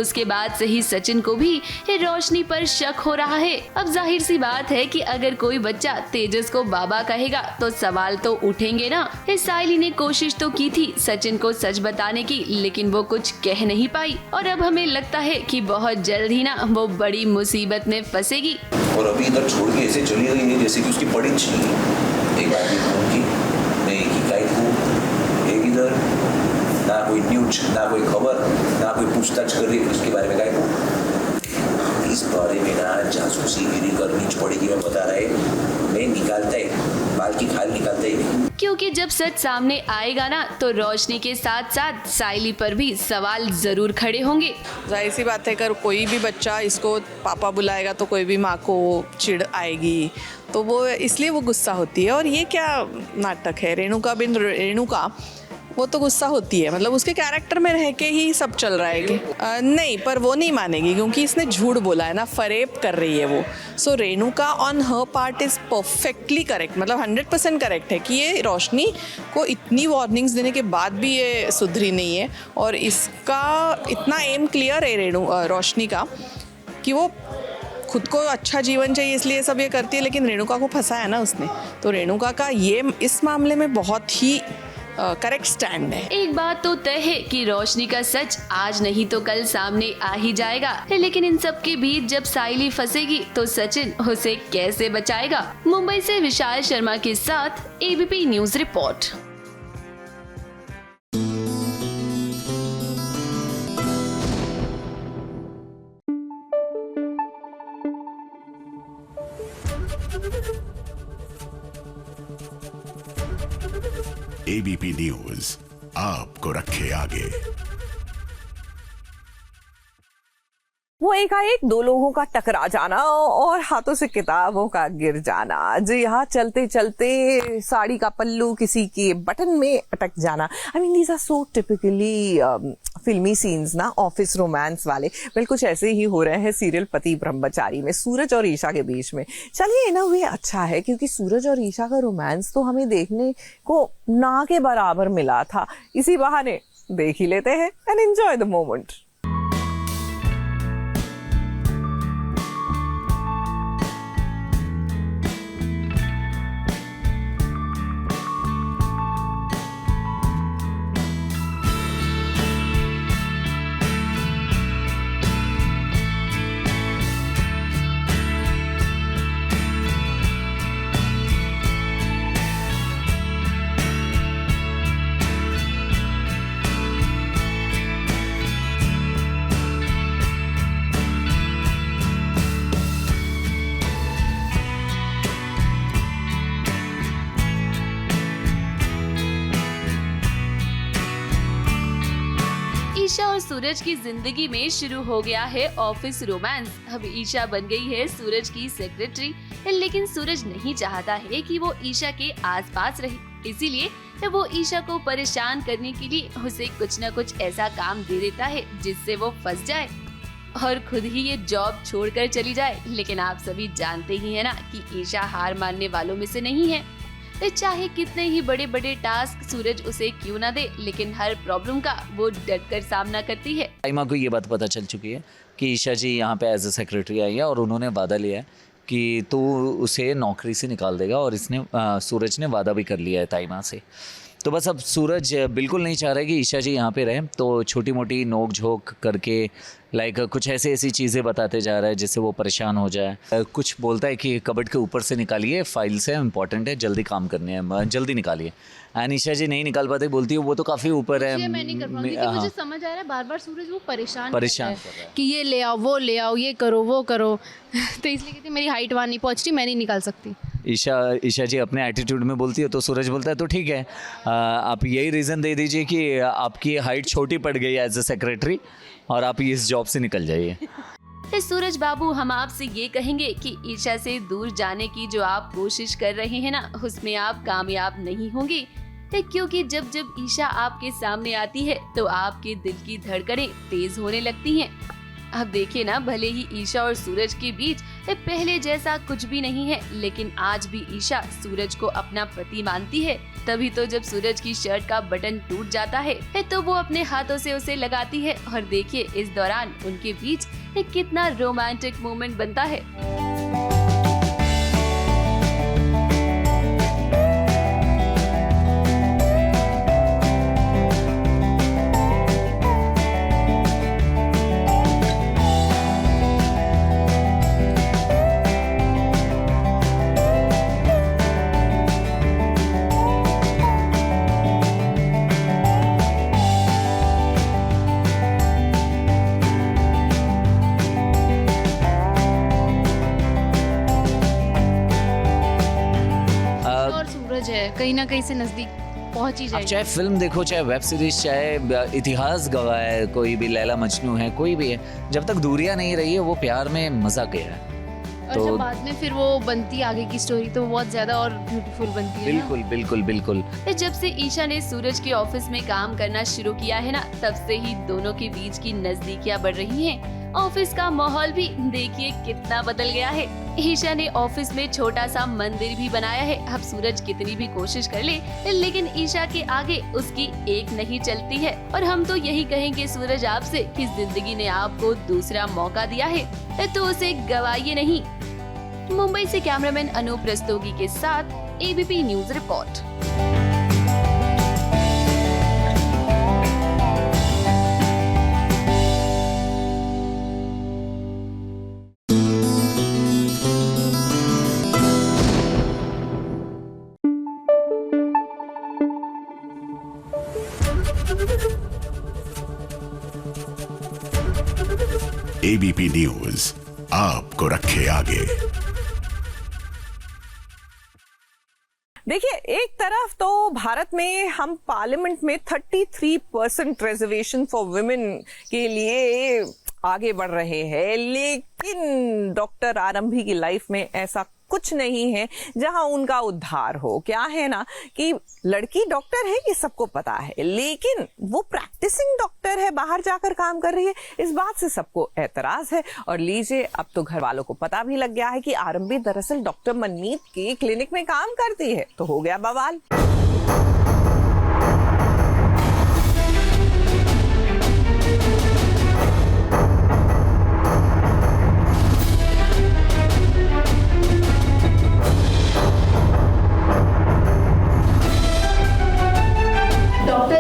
उसके बाद से ही सचिन को भी रोशनी पर शक हो रहा है। अब जाहिर सी बात है कि अगर कोई बच्चा तेजस को बाबा कहेगा तो सवाल तो उठेंगे ना। साइली ने कोशिश तो की थी सचिन को सच बताने की, लेकिन वो कुछ कह नहीं पाई और अब हमें लगता है कि बहुत जल्द ही ना वो बड़ी मुसीबत में फंसेगी। और अभी इधर छोड़ के ऐसे चली गई है जैसे कि उसकी पड़ी छी। एक आदमी फोन की, मैं एक ही गाइड हूँ, एक इधर ना कोई न्यूज, ना कोई खबर, ना कोई पूछताछ कर रही है उसके बारे में गाइड हूँ। इस बारे में ना जासूसी गिरी करनी पड़ेगी, मैं बता रहा है। मैं निकालता है बाल की खाल निकालता ही नहीं, क्योंकि जब सच सामने आएगा ना तो रोशनी के साथ साथ साइली पर भी सवाल जरूर खड़े होंगे। जाहिर सी बात है, अगर कोई भी बच्चा इसको पापा बुलाएगा तो कोई भी माँ को चिढ़ आएगी, तो वो इसलिए वो गुस्सा होती है। और ये क्या नाटक है, रेणुका बिन रेणुका, वो तो गुस्सा होती है, मतलब उसके कैरेक्टर में रह के ही सब चल रहा है कि नहीं, पर वो नहीं मानेगी क्योंकि इसने झूठ बोला है ना, फरेब कर रही है वो। So Renuka on her part is perfectly correct, मतलब 100% करेक्ट है कि ये रोशनी को इतनी वार्निंग्स देने के बाद भी ये सुधरी नहीं है। और इसका इतना एम क्लियर है रोशनी का कि वो खुद को अच्छा जीवन चाहिए इसलिए सब ये करती है, लेकिन रेणुका को फंसा है ना उसने। तो रेणुका का ये इस मामले में बहुत ही करेक्ट स्टैंड है। एक बात तो तय है कि रोशनी का सच आज नहीं तो कल सामने आ ही जाएगा, लेकिन इन सब के बीच जब साइली फंसेगी तो सचिन उसे कैसे बचाएगा। मुंबई से विशाल शर्मा के साथ ABP news report. ABP news आपको रखे आगे। वो एकाएक दो लोगों का टकरा जाना और हाथों से किताबों का गिर जाना, जी हाँ, चलते चलते साड़ी का पल्लू किसी के बटन में अटक जाना। I mean these are so typically filmy scenes ना, ऑफिस रोमांस वाले। बिल्कुल कुछ ऐसे ही हो रहे हैं सीरियल पति ब्रह्मचारी में, सूरज और ईशा के बीच में। चलिए इन अ वे अच्छा है क्योंकि सूरज और ईशा का रोमांस तो हमें देखने को ना के बराबर मिला था। इसी बहाने देख ही लेते हैं and enjoy the moment. Isha और सूरज की जिंदगी में शुरू हो गया है ऑफिस रोमांस। अब ईशा बन गई है सूरज की सेक्रेटरी, लेकिन सूरज नहीं चाहता है कि वो ईशा के आसपास रहे, इसीलिए वो ईशा को परेशान करने के लिए उसे कुछ न कुछ ऐसा काम दे देता है जिससे वो फंस जाए और खुद ही ये जॉब छोड़कर चली जाए। लेकिन आप सभी जानते ही है ना कि ईशा हार मानने वालों में से नहीं है। चाहे कितने ही बड़े बड़े टास्क सूरज उसे क्यों ना दे, लेकिन हर प्रॉब्लम का वो डटकर सामना करती है। ताइमा को ये बात पता चल चुकी है कि ईशा जी यहाँ पे एज ए सेक्रेटरी आई है और उन्होंने वादा लिया है कि तू उसे नौकरी से निकाल देगा, और इसने सूरज ने वादा भी कर लिया है ताइमा से। तो बस अब सूरज बिल्कुल नहीं चाह रहा है कि ईशा जी यहाँ पे रहे, तो छोटी मोटी नोक झोंक करके लाइक कुछ ऐसी चीज़ें बताते जा रहा है जिससे वो परेशान हो जाए। कुछ बोलता है कि कबर्ड के ऊपर से निकालिए, फाइल्स है, इंपॉर्टेंट है, जल्दी काम करने हैं, जल्दी निकालिए। एंड ईशा जी नहीं निकाल पाते, बोलती है वो तो काफ़ी ऊपर है। मैं नहीं कर पाऊंगी क्योंकि मुझे समझ आ रहा है बार-बार सूरज वो परेशान कर रहा है कि ये ले आओ, वो ले आओ, ये करो, वो करो। तो इसलिए कहती मेरी हाइट वहाँ नहीं पहुँचती, मैं नहीं निकाल सकती। ईशा जी अपने एटीट्यूड में बोलती है, तो सूरज बोलता है तो ठीक है, आप यही रीज़न दे दीजिए कि आपकी हाइट छोटी पड़ गई है एज ए सेक्रेटरी और आप इस जॉब से निकल जाइए। सूरज बाबू, हम आपसे ये कहेंगे कि ईशा से दूर जाने की जो आप कोशिश कर रहे हैं ना, उसमें आप कामयाब नहीं होंगे, क्योंकि जब जब ईशा आपके सामने आती है तो आपके दिल की धड़कनें तेज होने लगती हैं। अब देखिए ना, भले ही ईशा और सूरज के बीच पहले जैसा कुछ भी नहीं है, लेकिन आज भी ईशा सूरज को अपना पति मानती है। तभी तो जब सूरज की शर्ट का बटन टूट जाता है तो वो अपने हाथों से उसे लगाती है और देखिए इस दौरान उनके बीच कितना रोमांटिक मोमेंट बनता है। कहीं ना कहीं से नजदीक पहुंच ही जाएगी। चाहे फिल्म देखो, चाहे वेब सीरीज, चाहे इतिहास गवाह है, कोई भी लैला मजनू है, कोई भी है, जब तक दूरियां नहीं रही है वो प्यार में मजा गया है। और जब बाद में फिर वो बनती आगे की स्टोरी तो बहुत ज्यादा और ब्यूटीफुल बनती है। बिल्कुल बिल्कुल बिल्कुल। जब से ईशा ने सूरज के ऑफिस में काम करना शुरू किया है ना, तब से ही दोनों के बीच की नजदीकियां बढ़ रही हैं। ऑफिस का माहौल भी देखिए कितना बदल गया है। ईशा ने ऑफिस में छोटा सा मंदिर भी बनाया है। अब सूरज कितनी भी कोशिश कर ले, लेकिन ईशा के आगे उसकी एक नहीं चलती है। और हम तो यही कहेंगे सूरज आपसे कि जिंदगी ने आपको दूसरा मौका दिया है तो उसे गवाइए नहीं। मुंबई से कैमरामैन अनूप रस्तोगी के साथ ABP news report. ABP news आपको रखे आगे। देखिए, एक तरफ तो भारत में हम पार्लियामेंट में 33% रिजर्वेशन फॉर वुमेन के लिए आगे बढ़ रहे हैं, लेकिन डॉक्टर आरंभी की लाइफ में ऐसा कुछ नहीं है जहां उनका उद्धार हो। क्या है ना कि लड़की डॉक्टर है, ये सबको पता है, लेकिन वो प्रैक्टिसिंग डॉक्टर है, बाहर जाकर काम कर रही है, इस बात से सबको एतराज है। और लीजिए, अब तो घर वालों को पता भी लग गया है कि आरंभी दरअसल डॉक्टर मनमीत के क्लिनिक में काम करती है, तो हो गया बवाल।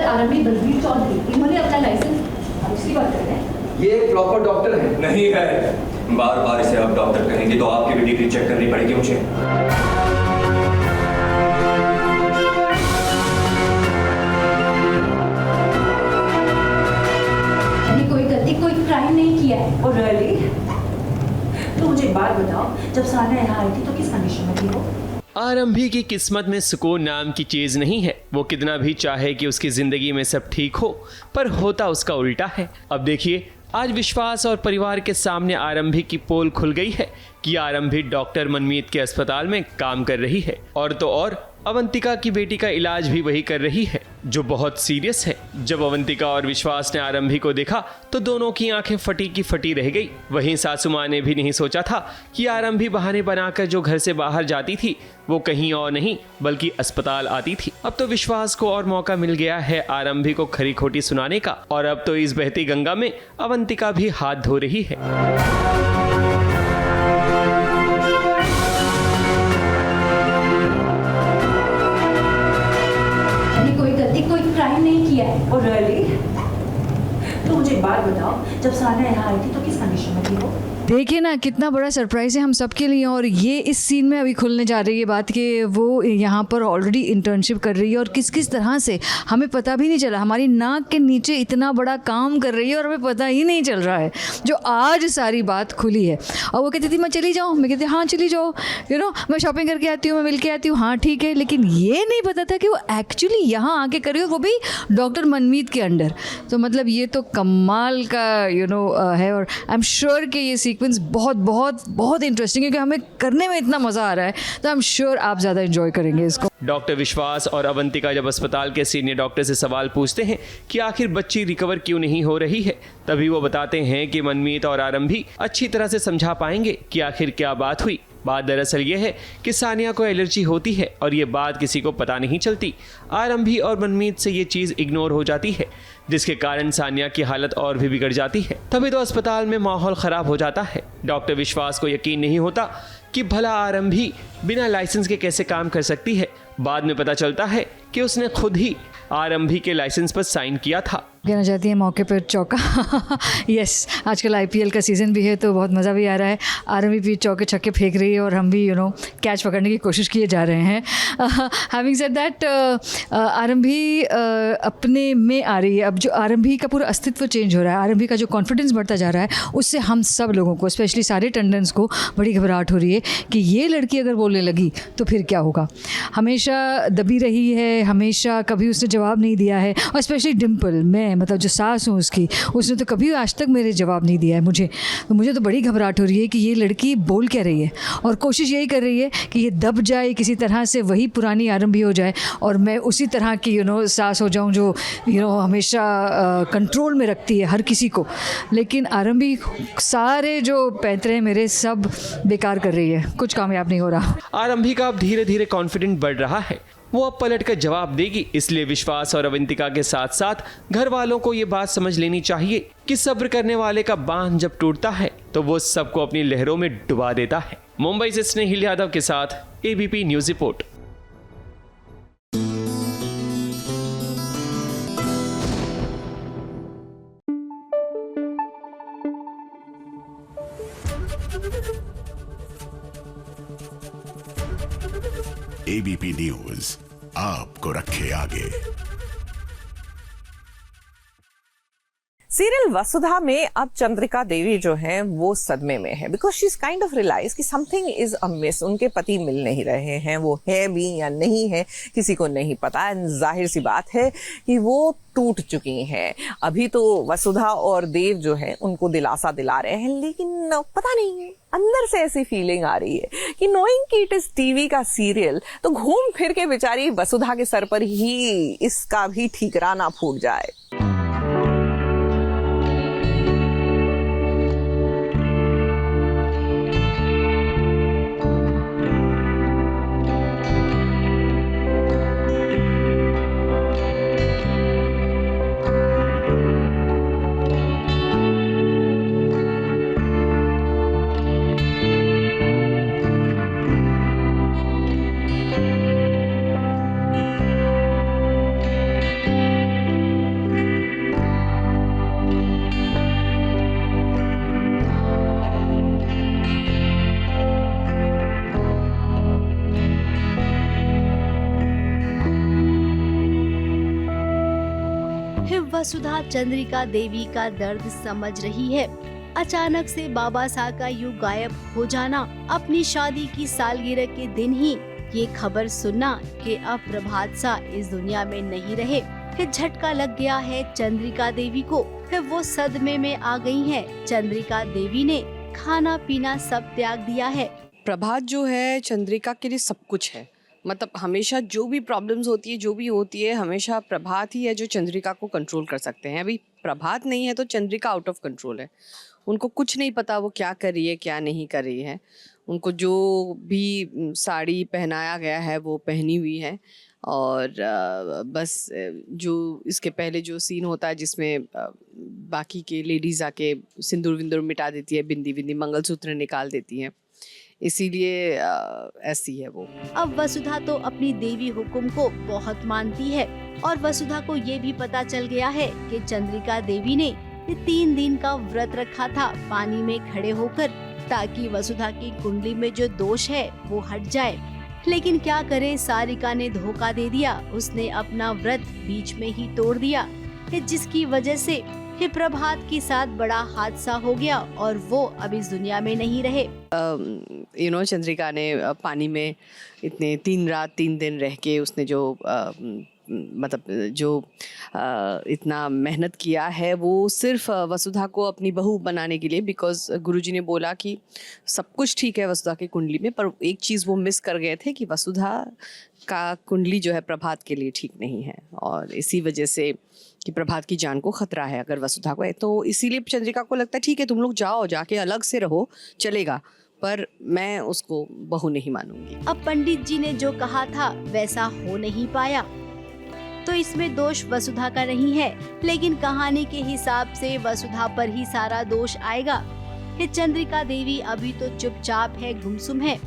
आरंभी बलबीर चौधरी, इन्होंने अपना लाइसेंस दूसरी बार कर रहे हैं। ये एक प्रॉपर डॉक्टर है? नहीं है। बार बार इसे आप डॉक्टर कहेंगे तो आपकी भी डिग्री चेक करनी पड़ेगी मुझे। मैंने कोई गलती, कोई क्राइम नहीं किया है। और रियली? तो मुझे एक बात बताओ, जब साना यहाँ आई थी तो किस कंडीशन में थी वो? आरंभी की किस्मत में सुकून नाम की चीज नहीं है। वो कितना भी चाहे कि उसकी जिंदगी में सब ठीक हो, पर होता उसका उल्टा है। अब देखिए, आज विश्वास और परिवार के सामने आरंभी की पोल खुल गई है कि आरंभी डॉक्टर मनमीत के अस्पताल में काम कर रही है, और तो और अवंतिका की बेटी का इलाज भी वही कर रही है, जो बहुत सीरियस है। जब अवंतिका और विश्वास ने आरंभी को देखा तो दोनों की आंखें फटी की फटी रह गई। वहीं सासू माँ ने भी नहीं सोचा था कि आरंभी बहाने बनाकर जो घर से बाहर जाती थी वो कहीं और नहीं बल्कि अस्पताल आती थी। अब तो विश्वास को और मौका मिल गया है आरंभी को खरी खोटी सुनाने का, और अब तो इस बहती गंगा में अवंतिका भी हाथ धो रही है। कोई क्राइम नहीं किया है। और रियली? तो मुझे एक बात बताओ, जब साना यहाँ आई थी तो किस कंडीशन में थी वो? देखिए ना, कितना बड़ा सरप्राइज़ है हम सबके लिए। और ये इस सीन में अभी खुलने जा रही है बात कि वो यहाँ पर ऑलरेडी इंटर्नशिप कर रही है, और किस किस तरह से हमें पता भी नहीं चला। हमारी नाक के नीचे इतना बड़ा काम कर रही है और हमें पता ही नहीं चल रहा है, जो आज सारी बात खुली है। और वो कहती थी मैं चली जाऊँ, मैं कहती हाँ चली जाओ, मैं शॉपिंग करके आती हूँ, मैं मिल के आती हूँ, हाँ ठीक है। लेकिन ये नहीं पता था कि वो एक्चुअली यहाँ आके कर रही है, वो भी डॉक्टर मनमीत के अंडर। तो मतलब ये तो कमाल का है, और आई एम श्योर कि ये सीक्वेंस बहुत बहुत बहुत इंटरेस्टिंग है, क्योंकि हमें करने में इतना मज़ा आ रहा है, तो आई एम श्योर आप ज़्यादा इन्जॉय करेंगे इसको। डॉक्टर विश्वास और अवंतिका जब अस्पताल के सीनियर डॉक्टर से सवाल पूछते हैं कि आखिर बच्ची रिकवर क्यों नहीं हो रही है, तभी वो बताते हैं कि मनमीत और आरंभी अच्छी तरह से समझा पाएंगे कि आखिर क्या बात हुई। बात दरअसल ये है कि सानिया को एलर्जी होती है और ये बात किसी को पता नहीं चलती। आरंभी और मनमीत से ये चीज़ इग्नोर हो जाती है, जिसके कारण सानिया की हालत और भी बिगड़ जाती है। तभी तो अस्पताल में माहौल ख़राब हो जाता है। डॉक्टर विश्वास को यकीन नहीं होता कि भला आरंभी बिना लाइसेंस के कैसे काम कर सकती है। बाद में पता चलता है कि उसने खुद ही आरंभी के लाइसेंस पर साइन किया था। कहना चाहती है मौके पर चौका। यस, आजकल IPL का सीज़न भी है तो बहुत मज़ा भी आ रहा है। आरंभी भी चौके छक्के फेंक रही है और हम भी कैच पकड़ने की कोशिश किए जा रहे हैं। हैविंग सेड दैट, आरंभी अपने में आ रही है। अब जो आरंभी का पूरा अस्तित्व चेंज हो रहा है, आरंभी का जो कॉन्फिडेंस बढ़ता जा रहा है, उससे हम सब लोगों को, स्पेशली सारे टंडन्स को बड़ी घबराहट हो रही है कि ये लड़की अगर बोलने लगी तो फिर क्या होगा। हमेशा दबी रही है, हमेशा कभी उसने जवाब नहीं दिया है, और स्पेशली डिम्पल, मैं मतलब जो सास हूँ उसकी, उसने तो कभी आज तक मेरे जवाब नहीं दिया है मुझे तो बड़ी घबराहट हो रही है कि ये लड़की बोल क्या रही है, और कोशिश यही कर रही है कि ये दब जाए किसी तरह से, वही पुरानी आरंभी हो जाए और मैं उसी तरह की सास हो जाऊँ जो हमेशा कंट्रोल में रखती है हर किसी को। लेकिन आरंभी सारे जो पैंतरे मेरे सब बेकार कर रही है, कुछ कामयाब नहीं हो रहा। आरंभी का अब धीरे धीरे कॉन्फिडेंट बढ़ रहा है, वो अब पलट कर जवाब देगी। इसलिए विश्वास और अवंतिका के साथ साथ घर वालों को ये बात समझ लेनी चाहिए कि सब्र करने वाले का बांध जब टूटता है तो वो सबको अपनी लहरों में डुबा देता है। मुंबई से स्नेहिल यादव के साथ ABP news report. ABP news आपको रखे आगे। सीरियल वसुधा में अब चंद्रिका देवी जो है वो सदमे में है, because she is kind of realise कि समथिंग इज अमिस। उनके पति मिल नहीं रहे हैं, वो है भी या नहीं है किसी को नहीं पता। जाहिर सी बात है कि वो टूट चुकी हैं। अभी तो वसुधा और देव जो है उनको दिलासा दिला रहे हैं, लेकिन पता नहीं अंदर से ऐसी फीलिंग आ रही है कि नोइंग कि इट इज टीवी का सीरियल, तो घूम फिर के बेचारी वसुधा के सर पर ही इसका भी ठीकराना फूट जाए। वसुधा चंद्रिका देवी का दर्द समझ रही है। अचानक से बाबा साहब का यूं गायब हो जाना, अपनी शादी की सालगिरह के दिन ही ये खबर सुनना कि अब प्रभात सा इस दुनिया में नहीं रहे, फिर झटका लग गया है चंद्रिका देवी को। फिर वो सदमे में आ गई हैं। चंद्रिका देवी ने खाना पीना सब त्याग दिया है। प्रभात जो है चंद्रिका के लिए सब कुछ है। मतलब हमेशा जो भी प्रॉब्लम्स होती है, जो भी होती है, हमेशा प्रभात ही है जो चंद्रिका को कंट्रोल कर सकते हैं। अभी प्रभात नहीं है तो चंद्रिका आउट ऑफ कंट्रोल है। उनको कुछ नहीं पता वो क्या कर रही है, क्या नहीं कर रही है। उनको जो भी साड़ी पहनाया गया है वो पहनी हुई है। और बस जो इसके पहले जो सीन होता है जिसमें बाकी के लेडीज़ आके सिंदूर विंदूर मिटा देती है, बिंदी बिंदी मंगलसूत्र निकाल देती हैं, इसीलिए ऐसी है वो। अब वसुधा तो अपनी देवी हुकुम को बहुत मानती है और वसुधा को ये भी पता चल गया है कि चंद्रिका देवी ने 3 दिन का व्रत रखा था पानी में खड़े होकर, ताकि वसुधा की कुंडली में जो दोष है वो हट जाए। लेकिन क्या करे, सारिका ने धोखा दे दिया। उसने अपना व्रत बीच में ही तोड़ दिया, जिसकी वजह से प्रभात के साथ बड़ा हादसा हो गया और वो अब इस दुनिया में नहीं रहे। चंद्रिका ने पानी में इतने 3 रात 3 दिन रह के उसने जो मतलब जो इतना मेहनत किया है वो सिर्फ वसुधा को अपनी बहू बनाने के लिए, बिकॉज गुरुजी ने बोला कि सब कुछ ठीक है वसुधा की कुंडली में, पर एक चीज़ वो मिस कर गए थे कि वसुधा का कुंडली जो है प्रभात के लिए ठीक नहीं है, और इसी वजह से कि प्रभात की जान को खतरा है अगर वसुधा को है, तो इसीलिए चंद्रिका को लगता है ठीक है तुम लोग जाओ, जाके अलग से रहो, चलेगा, पर मैं उसको बहू नहीं मानूंगी। अब पंडित जी ने जो कहा था वैसा हो नहीं पाया, तो इसमें दोष वसुधा का नहीं है, लेकिन कहानी के हिसाब से वसुधा पर ही सारा दोष आएगा। ये चंद्रिका देवी अभी तो चुपचाप है, गुमसुम है,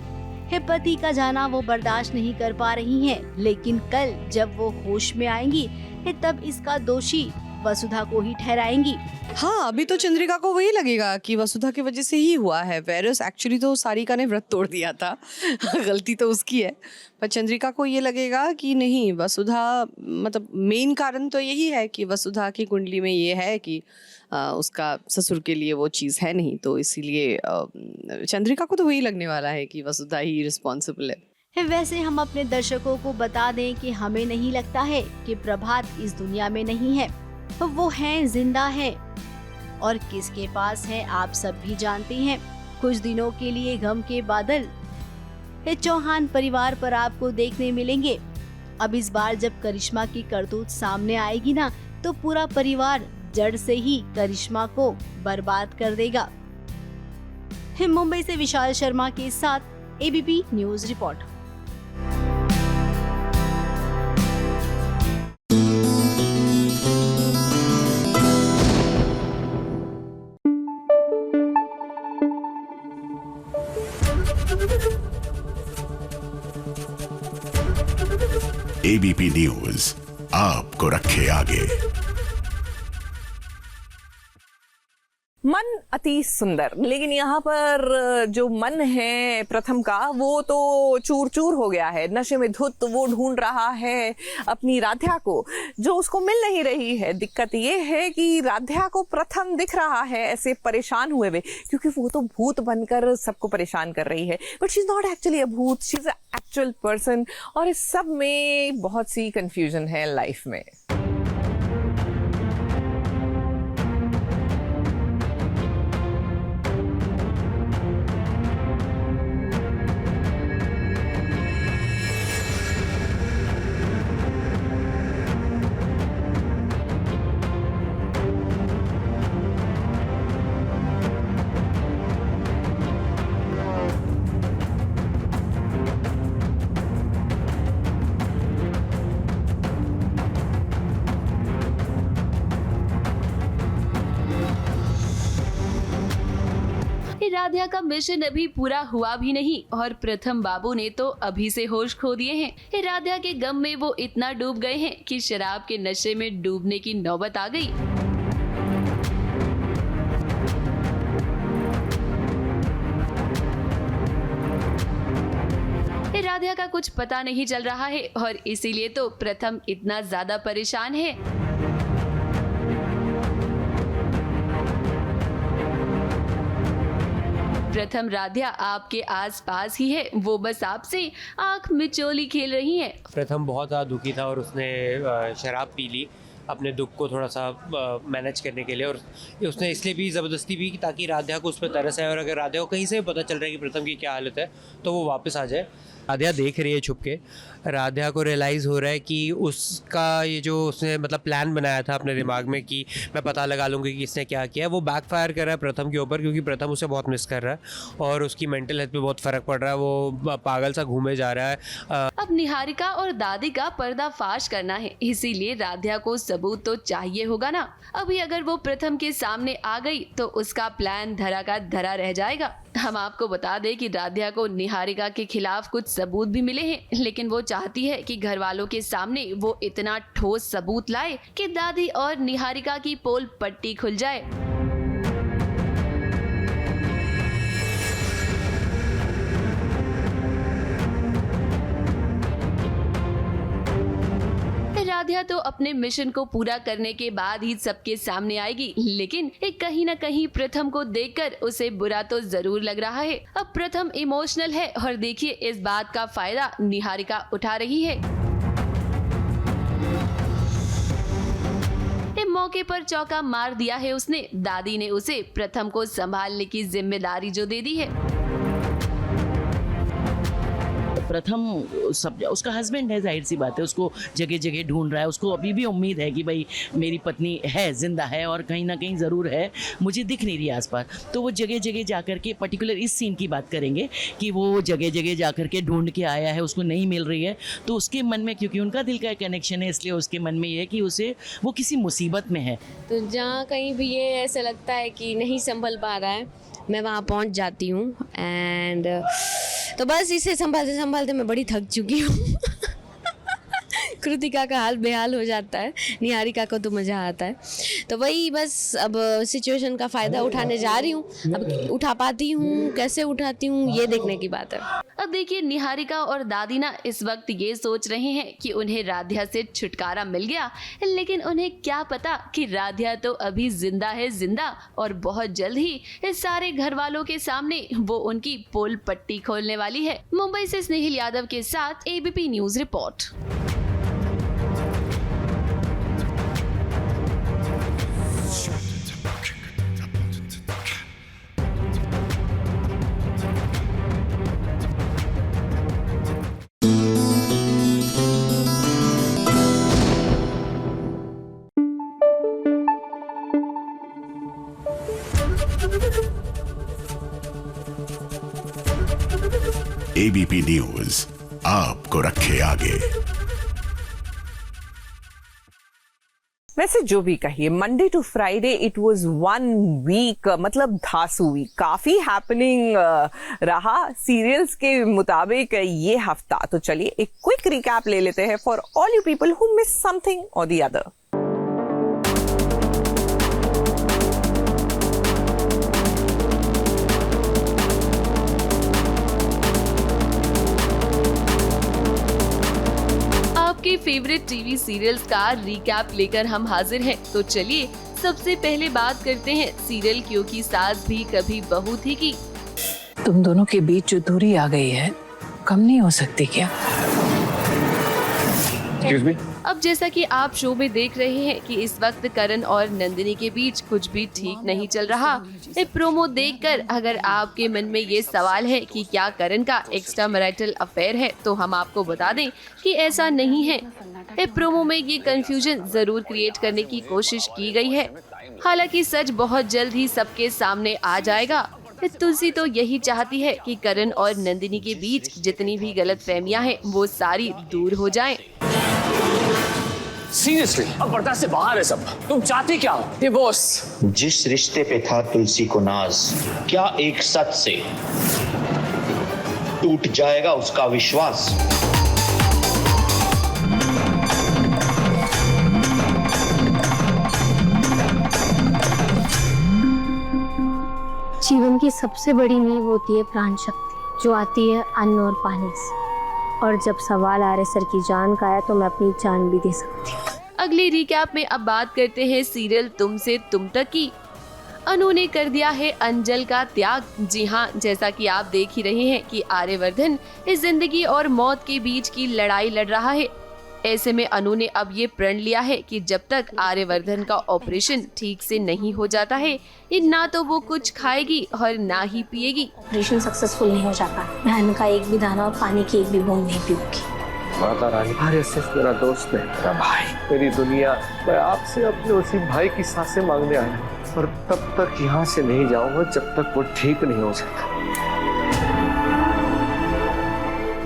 पति का जाना वो बर्दाश्त नहीं कर पा रही हैं, लेकिन कल जब वो होश में आएंगी तब इसका दोषी वसुधा को ही ठहराएंगी। हाँ, अभी तो चंद्रिका को वही लगेगा कि वसुधा की वजह से ही हुआ है, वेरस एक्चुअली तो सारिका ने व्रत तोड़ दिया था गलती तो उसकी है, पर चंद्रिका को ये लगेगा कि नहीं, वसुधा मतलब मेन कारण तो यही है कि वसुधा की कुंडली में ये है कि उसका ससुर के लिए वो चीज़ है नहीं, तो इसीलिए चंद्रिका को तो वही लगने वाला है कि वसुधा ही रिस्पॉन्सिबल है। वैसे हम अपने दर्शकों को बता दें कि हमें नहीं लगता है कि प्रभात इस दुनिया में नहीं है, वो है, जिंदा है, और किसके पास है आप सब भी जानते हैं। कुछ दिनों के लिए गम के बादल चौहान परिवार पर आपको देखने मिलेंगे। अब इस बार जब करिश्मा की करतूत सामने आएगी ना, तो पूरा परिवार जड़ से ही करिश्मा को बर्बाद कर देगा। मुंबई से विशाल शर्मा के साथ ABP news report. ABP news आपको रखे आगे। मन अति सुंदर, लेकिन यहाँ पर जो मन है प्रथम का वो तो चूर चूर हो गया है, नशे में धुत वो ढूंढ रहा है अपनी राध्या को, जो उसको मिल नहीं रही है। दिक्कत ये है कि राध्या को प्रथम दिख रहा है ऐसे परेशान हुए हुए, क्योंकि वो तो भूत बनकर सबको परेशान कर रही है, but she is not actually a भूत, she is a actual person. और इस सब में बहुत सी कंफ्यूजन है लाइफ में। राध्या का मिशन अभी पूरा हुआ भी नहीं और प्रथम बाबू ने तो अभी से होश खो दिए हैं। राध्या के गम में वो इतना डूब गए हैं कि शराब के नशे में डूबने की नौबत आ गई। राध्या का कुछ पता नहीं चल रहा है और इसीलिए तो प्रथम इतना ज्यादा परेशान है। प्रथम राध्या आपके आसपास ही है, वो बस आपसे आंख मिचोली खेल रही है। प्रथम बहुत ज़्यादा दुखी था और उसने शराब पी ली अपने दुख को थोड़ा सा मैनेज करने के लिए, और उसने इसलिए भी ज़बरदस्ती भी ताकि राध्या को उस पर तरस आए, और अगर राध्या को कहीं से पता चल रहा है कि प्रथम की क्या हालत है तो वो वापस आ जाए। राध्या देख रही है छुप के, राध्या को रियलाइज़ हो रहा है कि उसका ये जो उसने मतलब प्लान बनाया था अपने दिमाग में कि मैं पता लगा लूँगी कि इसने क्या किया, वो बैकफायर कर रहा है प्रथम के ऊपर, क्योंकि प्रथम उसे बहुत मिस कर रहा है और उसकी मेंटल हेल्थ पे बहुत फ़र्क पड़ रहा है, वो पागल सा घूमे जा रहा है। अब निहारिका और दादी का पर्दाफाश करना है, इसीलिए राध्या को सबूत तो चाहिए होगा ना। अभी अगर वो प्रथम के सामने आ गई तो उसका प्लान धरा का धरा रह जाएगा। हम आपको बता दें कि राध्या को निहारिका के खिलाफ कुछ सबूत भी मिले हैं, लेकिन वो चाहती है कि घर वालों के सामने वो इतना ठोस सबूत लाए कि दादी और निहारिका की पोल पट्टी खुल जाए। राध्या तो अपने मिशन को पूरा करने के बाद ही सबके सामने आएगी, लेकिन कहीं न कहीं प्रथम को देखकर उसे बुरा तो जरूर लग रहा है। अब प्रथम इमोशनल है और देखिए इस बात का फायदा निहारिका उठा रही है। मौके पर चौका मार दिया है उसने। दादी ने उसे प्रथम को संभालने की जिम्मेदारी जो दे दी है। प्रथम सब उसका हस्बैंड है, जाहिर सी बात है, उसको जगह जगह ढूंढ रहा है। उसको अभी भी उम्मीद है कि भाई मेरी पत्नी है, जिंदा है और कहीं ना कहीं ज़रूर है, मुझे दिख नहीं रही आसपास। तो वो जगह जगह जा कर के, पर्टिकुलर इस सीन की बात करेंगे कि वो जगह जगह जा कर के ढूंढ के आया है, उसको नहीं मिल रही है। तो उसके मन में, क्योंकि उनका दिल का कनेक्शन है, इसलिए उसके मन में ये है कि उसे वो किसी मुसीबत में है। तो जहाँ कहीं भी ये ऐसा लगता है कि नहीं संभल पा रहा है, मैं वहाँ पहुँच जाती हूँ। एंड तो बस इसे संभालते संभालते मैं बड़ी थक चुकी हूँ। कृतिका का हाल बेहाल हो जाता है, निहारिका को तो मज़ा आता है। तो वही बस अब सिचुएशन का फ़ायदा उठाने जा रही हूँ। अब उठा पाती हूँ, कैसे उठाती हूँ, ये देखने की बात है। अब देखिए, निहारिका और दादी ना इस वक्त ये सोच रहे हैं कि उन्हें राध्या से छुटकारा मिल गया, लेकिन उन्हें क्या पता कि राध्या तो अभी जिंदा है, जिंदा, और बहुत जल्द ही इस सारे घर वालों के सामने वो उनकी पोल पट्टी खोलने वाली है। मुंबई से स्नेहिल यादव के साथ ABP news report. ABP news आपको रखे आगे। वैसे जो भी कहिए, Monday to Friday it was 1 week, मतलब धासु वीक, काफी हैपनिंग रहा सीरियल्स के मुताबिक ये हफ्ता। तो चलिए एक क्विक रिकैप ले लेते हैं for all you people who miss something और द अदर। आपके फेवरेट टीवी सीरियल्स का रिकैप लेकर हम हाजिर हैं। तो चलिए सबसे पहले बात करते हैं सीरियल क्योंकि सास भी कभी बहू थी की। तुम दोनों के बीच जो दूरी आ गई है, कम नहीं हो सकती क्या? अब जैसा कि आप शो में देख रहे हैं कि इस वक्त करण और नंदिनी के बीच कुछ भी ठीक नहीं चल रहा। ये प्रोमो देखकर अगर आपके मन में ये सवाल है कि क्या करण का एक्स्ट्रा मैरिटल अफेयर है, तो हम आपको बता दें कि ऐसा नहीं है। ये प्रोमो में ये कंफ्यूजन जरूर क्रिएट करने की कोशिश की गई है। हालांकि सच बहुत जल्द ही सबके सामने आ जाएगा। तुलसी तो यही चाहती है कि करण और नंदिनी के बीच जितनी भी गलतफहमियां हैं वो सारी दूर हो जाएं। सीरियसली अब बर्दाश्त से बाहर है सब। तुम चाहती क्या हो? डिवोर्स। जिस रिश्ते पे था तुलसी को नाज, क्या एक सच से टूट जाएगा उसका विश्वास? जीवन की सबसे बड़ी नींव होती है प्राण शक्ति, जो आती है अन्न और पानी से। और जब सवाल आ रहे सर की जान का है, तो मैं अपनी जान भी दे सकती हूँ। अगली रिकैप में अब बात करते हैं सीरियल तुमसे तुम तक की। अनु ने कर दिया है अंजल का त्याग। जी हाँ, जैसा कि आप देख ही रहे हैं कि आर्यवर्धन इस जिंदगी और मौत के बीच की लड़ाई लड़ रहा है। ऐसे में अनु ने अब ये प्रण लिया है कि जब तक आर्यवर्धन का ऑपरेशन ठीक से नहीं हो जाता है, ना तो वो कुछ खाएगी और ना ही पिएगी। ऑपरेशन सक्सेसफुल नहीं हो जाता, मैं अन्न का एक भी दाना और पानी की एक भी बूंद नहीं पीऊंगी। माता रानी, आर्य सिर्फ मेरा दोस्त है, मेरा भाई, मेरी दुनिया। मैं आपसे अपने उसी भाई की सांसें मांगने आया, और तब तक यहाँ से नहीं जाऊंगा जब तक वो ठीक नहीं हो जाता।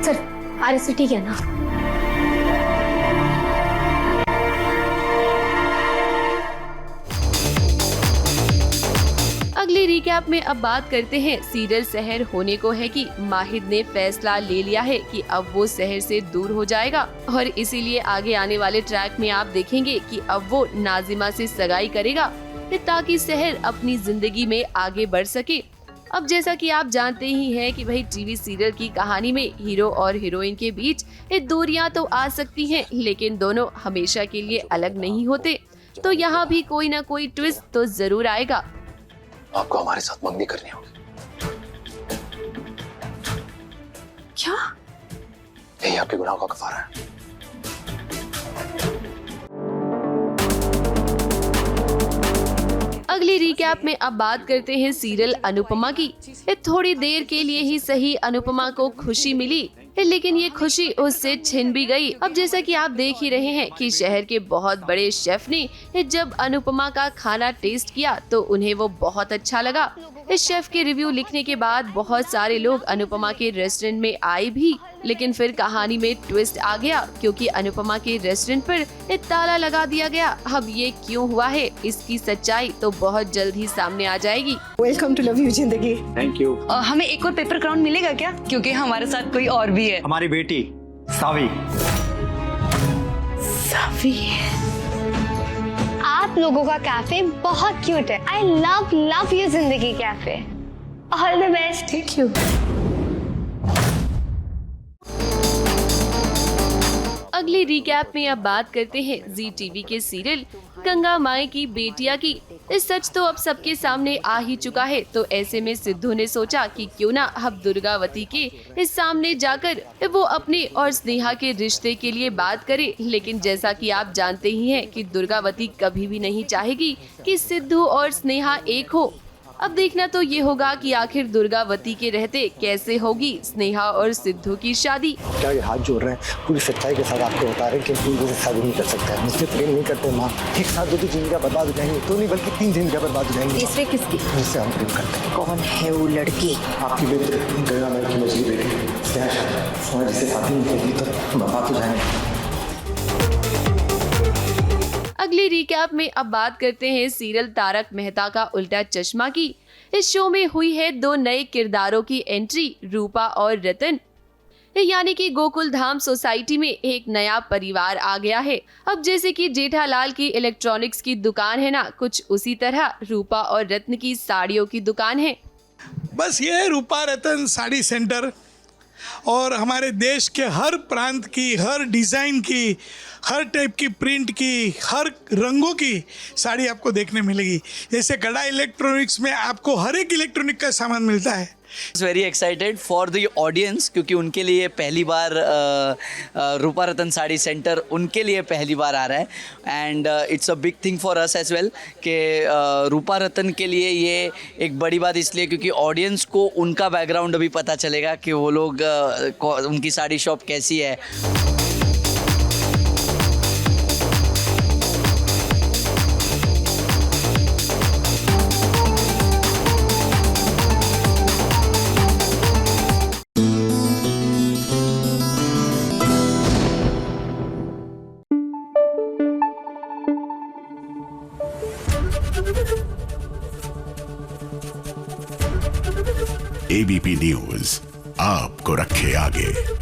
सर, आर्य से ठीक है ना? अगली रिकैप में अब बात करते हैं सीरियल शहर होने को है कि माहिद ने फैसला ले लिया है कि अब वो शहर से दूर हो जाएगा, और इसीलिए आगे आने वाले ट्रैक में आप देखेंगे कि अब वो नाजिमा से सगाई करेगा ताकि शहर अपनी जिंदगी में आगे बढ़ सके। अब जैसा कि आप जानते ही हैं कि भाई टीवी सीरियल की कहानी में हीरो और हीरोइन के बीच ये दूरियां तो आ सकती हैं, लेकिन दोनों हमेशा के लिए अलग नहीं होते। तो यहाँ भी कोई ना कोई ट्विस्ट तो जरूर आएगा। आपको हमारे साथ मंगनी करनी होगी। क्या? यही आपके गुनाहों का कफारा है। अगली रिकैप में अब बात करते हैं सीरियल अनुपमा की। थोड़ी देर के लिए ही सही अनुपमा को खुशी मिली, लेकिन ये खुशी उससे छिन भी गई। अब जैसा कि आप देख ही रहे हैं कि शहर के बहुत बड़े शेफ ने जब अनुपमा का खाना टेस्ट किया तो उन्हें वो बहुत अच्छा लगा। इस शेफ के रिव्यू लिखने के बाद बहुत सारे लोग अनुपमा के रेस्टोरेंट में आए भी, लेकिन फिर कहानी में ट्विस्ट आ गया क्योंकि अनुपमा के रेस्टोरेंट पर ताला लगा दिया गया। अब ये क्यों हुआ है, इसकी सच्चाई तो बहुत जल्द ही सामने आ जाएगी। वेलकम टू लव यू जिंदगी। Thank you. हमें एक और पेपर क्राउन मिलेगा क्या, क्योंकि हमारे साथ कोई और भी है। हमारी बेटी सावी। सावी, आप लोगों का कैफे बहुत क्यूट है। आई लव यू जिंदगी cafe. All the best. Thank you. अगली रिकैप में अब बात करते हैं जी टीवी के सीरियल गंगा माई की बेटियां की। इस सच तो अब सबके सामने आ ही चुका है, तो ऐसे में सिद्धू ने सोचा कि क्यों ना अब दुर्गावती के इस सामने जाकर वो अपने और स्नेहा के रिश्ते के लिए बात करे। लेकिन जैसा कि आप जानते ही हैं कि दुर्गावती कभी भी नहीं चाहेगी कि सिद्धू और स्नेहा एक हो। अब देखना तो ये होगा कि आखिर दुर्गावती के रहते कैसे होगी स्नेहा और सिद्धू की शादी। क्या ये हाथ जोड़ रहे हैं, पूरी सच्चाई के साथ आपको बता रहे हैं कि हम मुझसे शादी नहीं कर सकते हैं, मुझसे प्रेम नहीं करते माँ। एक साथ दो जिंदगी बर्बाद हो जाएंगी, तो नहीं बल्कि 3 जिंदगी बर्बाद हो जाएंगी। तीसरे किसकी? जिससे हम प्रेम करते हैं। कौन है वो लड़की? आपकी बेटी गंगा माई की मछली बेटी स्नेहा, जिसे साथी नहीं करेगी तो बर्बाद हो जाएंगे। अगली रिकैप में अब बात करते हैं सीरियल तारक मेहता का उल्टा चश्मा की। इस शो में हुई है 2 नए किरदारों की एंट्री, रूपा और रतन। यानी कि गोकुल धाम सोसाइटी में एक नया परिवार आ गया है। अब जैसे कि जेठालाल की इलेक्ट्रॉनिक्स की दुकान है ना, कुछ उसी तरह रूपा और रत्न की साड़ियों की दुकान है। बस ये है रूपा रतन साड़ी सेंटर, और हमारे देश के हर प्रांत की, हर डिज़ाइन की, हर टाइप की प्रिंट की, हर रंगों की साड़ी आपको देखने मिलेगी। जैसे गड़ा इलेक्ट्रॉनिक्स में आपको हर एक इलेक्ट्रॉनिक का सामान मिलता है। Very excited for the audience, क्योंकि उनके लिए पहली बार रूपा रतन साड़ी सेंटर उनके लिए पहली बार आ रहा है। And it's a big thing for us as well कि रूपा रतन के लिए ये एक बड़ी बात इसलिए क्योंकि ऑडियंस को उनका बैकग्राउंड अभी पता चलेगा कि वो लोग उनकी साड़ी शॉप कैसी है। एबीपी न्यूज आपको रखे आगे।